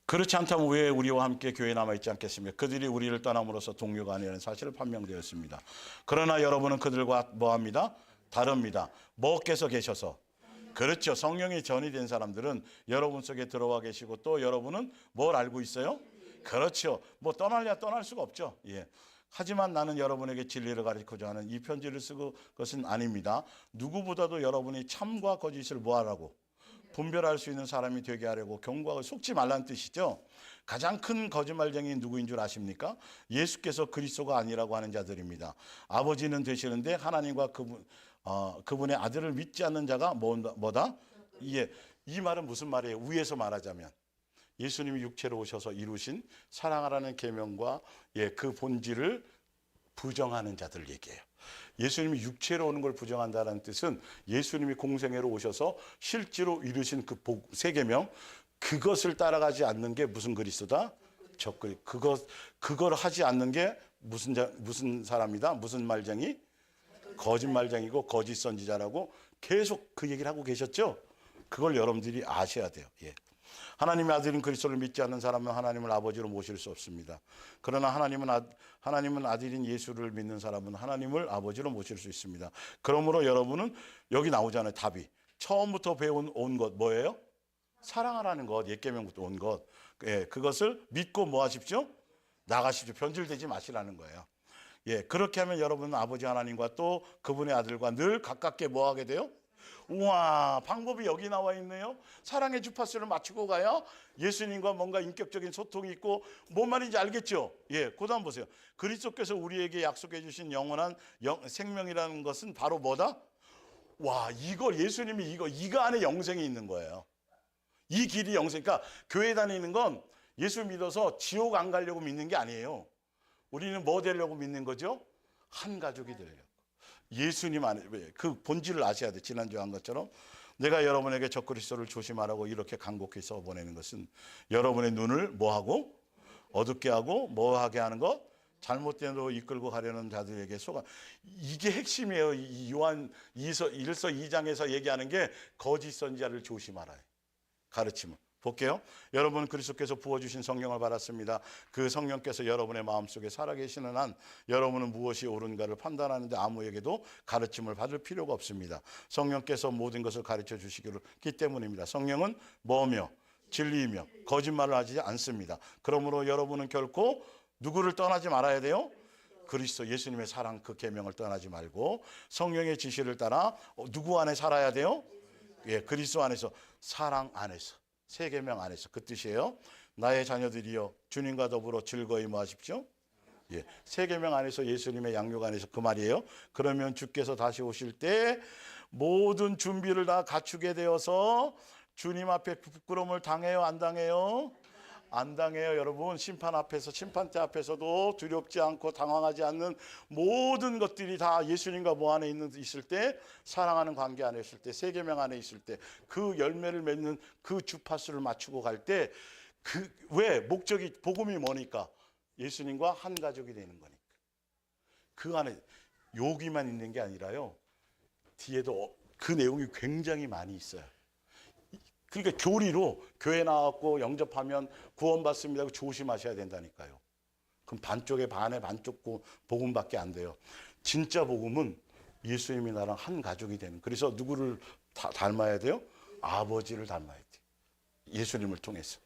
그렇지 않다면 왜 우리와 함께 교회에 남아있지 않겠습니까? 그들이 우리를 떠남으로써 동료가 아니라는 사실을 판명되었습니다. 그러나 여러분은 그들과 뭐합니다? 다릅니다. 뭐께서 계셔서? 그렇죠. 성령이 전이 된 사람들은 여러분 속에 들어와 계시고, 또 여러분은 뭘 알고 있어요? 그렇죠. 뭐 떠날래야 떠날 수가 없죠. 예. 하지만 나는 여러분에게 진리를 가르치고자 하는 이 편지를 쓰고 것은 아닙니다. 누구보다도 여러분이 참과 거짓을 뭐하라고? 분별할 수 있는 사람이 되게 하려고 경고하고, 속지 말라는 뜻이죠. 가장 큰 거짓말쟁이 누구인 줄 아십니까? 예수께서 그리스도가 아니라고 하는 자들입니다. 아버지는 되시는데 하나님과 그분의 아들을 믿지 않는 자가 뭐다? 이 말은 무슨 말이에요? 위에서 말하자면 예수님이 육체로 오셔서 이루신 사랑하라는 계명과 그 본질을 부정하는 자들 얘기예요. 예수님이 육체로 오는 걸 부정한다는 뜻은 예수님이 공생애로 오셔서 실제로 이루신 그 세 계명, 그것을 따라가지 않는 게 무슨 그리스도다? 그걸 하지 않는 게 무슨 사람이다? 무슨 말쟁이? 거짓말쟁이고 거짓 선지자라고 계속 그 얘기를 하고 계셨죠? 그걸 여러분들이 아셔야 돼요. 예. 하나님의 아들인 그리스도를 믿지 않는 사람은 하나님을 아버지로 모실 수 없습니다. 그러나 하나님은 아들인 예수를 믿는 사람은 하나님을 아버지로 모실 수 있습니다. 그러므로 여러분은 여기 나오잖아요. 답이. 처음부터 배운 온 것 뭐예요? 사랑하라는 것, 옛 계명부터 온 것. 예, 그것을 믿고 뭐 하십시오? 나가십시오. 변질되지 마시라는 거예요. 예, 그렇게 하면 여러분은 아버지 하나님과 또 그분의 아들과 늘 가깝게 뭐 하게 돼요? 우와, 방법이 여기 나와 있네요. 사랑의 주파수를 맞추고 가야 예수님과 뭔가 인격적인 소통이 있고, 뭔 말인지 알겠죠? 예, 그 다음 보세요. 그리스도께서 우리에게 약속해 주신 영원한 생명이라는 것은 바로 뭐다? 와, 이걸 예수님이 이거 안에 영생이 있는 거예요. 이 길이 영생. 그러니까 교회 다니는 건 예수 믿어서 지옥 안 가려고 믿는 게 아니에요. 우리는 뭐 되려고 믿는 거죠? 한 가족이 되려고. 예수님 안에 그 본질을 아셔야 돼. 지난주에 한 것처럼 내가 여러분에게 적그리스도를 조심하라고 이렇게 간곡히 써보내는 것은 여러분의 눈을 뭐하고? 어둡게 하고 뭐하게 하는 것? 잘못된 데로 이끌고 가려는 자들에게 속아. 이게 핵심이에요. 이 요한 1서 2장에서 얘기하는 게 거짓 선지자를 조심하라. 가르침을. 볼게요. 여러분 그리스도께서 부어주신 성령을 받았습니다. 그 성령께서 여러분의 마음속에 살아계시는 한 여러분은 무엇이 옳은가를 판단하는데 아무에게도 가르침을 받을 필요가 없습니다. 성령께서 모든 것을 가르쳐 주시기 때문입니다. 성령은 뭐며? 진리이며 거짓말을 하지 않습니다. 그러므로 여러분은 결코 누구를 떠나지 말아야 돼요? 그리스도 예수님의 사랑 그 계명을 떠나지 말고 성령의 지시를 따라 누구 안에 살아야 돼요? 예, 그리스도 안에서, 사랑 안에서, 새 계명 안에서. 그 뜻이에요. 나의 자녀들이여 주님과 더불어 즐거이 뭐 하십시오? 예, 새 계명 안에서, 예수님의 양육 안에서. 그 말이에요. 그러면 주께서 다시 오실 때 모든 준비를 다 갖추게 되어서 주님 앞에 부끄러움을 당해요, 안 당해요? 안 당해요. 여러분, 심판 앞에서, 심판대 앞에서도 두렵지 않고 당황하지 않는 모든 것들이 다 예수님과 뭐 안에 있을 때, 사랑하는 관계 안에 있을 때, 새 계명 안에 있을 때, 그 열매를 맺는 그 주파수를 맞추고 갈 때, 왜 목적이, 복음이 뭐니까? 예수님과 한 가족이 되는 거니까. 그 안에 여기만 있는 게 아니라요, 뒤에도 그 내용이 굉장히 많이 있어요. 그러니까 교리로 교회 나왔고 영접하면 구원받습니다. 조심하셔야 된다니까요. 그럼 반쪽에 반에 반쪽 복음밖에 안 돼요. 진짜 복음은 예수님이 나랑 한 가족이 되는. 그래서 누구를 닮아야 돼요? 아버지를 닮아야 돼요. 예수님을 통해서.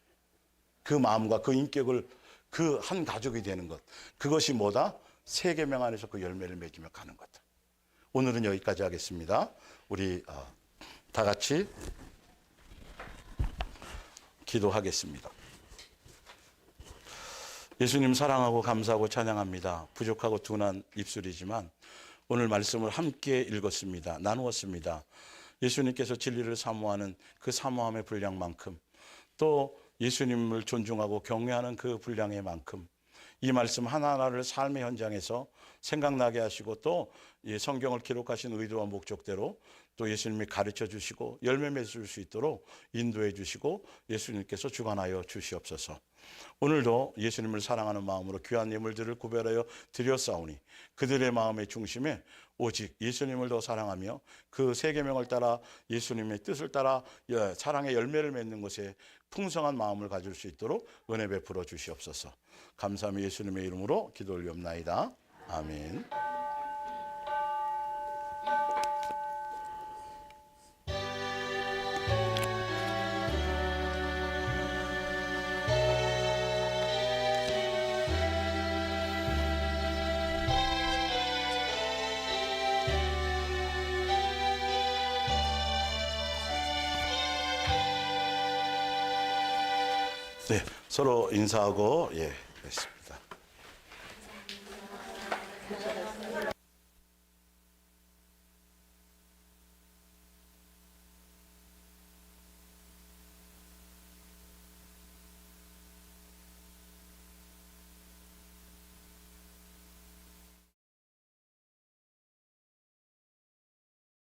그 마음과 그 인격을 그 한 가족이 되는 것. 그것이 뭐다? 새 계명 안에서 그 열매를 맺으며 가는 거다. 오늘은 여기까지 하겠습니다. 우리 다 같이 기도하겠습니다. 예수님 사랑하고 감사하고 찬양합니다. 부족하고 둔한 입술이지만 오늘 말씀을 함께 읽었습니다. 나누었습니다. 예수님께서 진리를 사모하는 그 사모함의 분량만큼 또 예수님을 존중하고 경외하는 그 분량의 만큼 이 말씀 하나하나를 삶의 현장에서 생각나게 하시고 또 성경을 기록하신 의도와 목적대로 또 예수님이 가르쳐 주시고 열매 맺을 수 있도록 인도해 주시고 예수님께서 주관하여 주시옵소서. 오늘도 예수님을 사랑하는 마음으로 귀한 예물들을 구별하여 드렸사오니 그들의 마음의 중심에 오직 예수님을 더 사랑하며 그 세 계명을 따라 예수님의 뜻을 따라 사랑의 열매를 맺는 것에 풍성한 마음을 가질 수 있도록 은혜 베풀어 주시옵소서. 감사하며 예수님의 이름으로 기도 올리옵나이다. 아멘. 네, 서로 인사하고 됐습니다.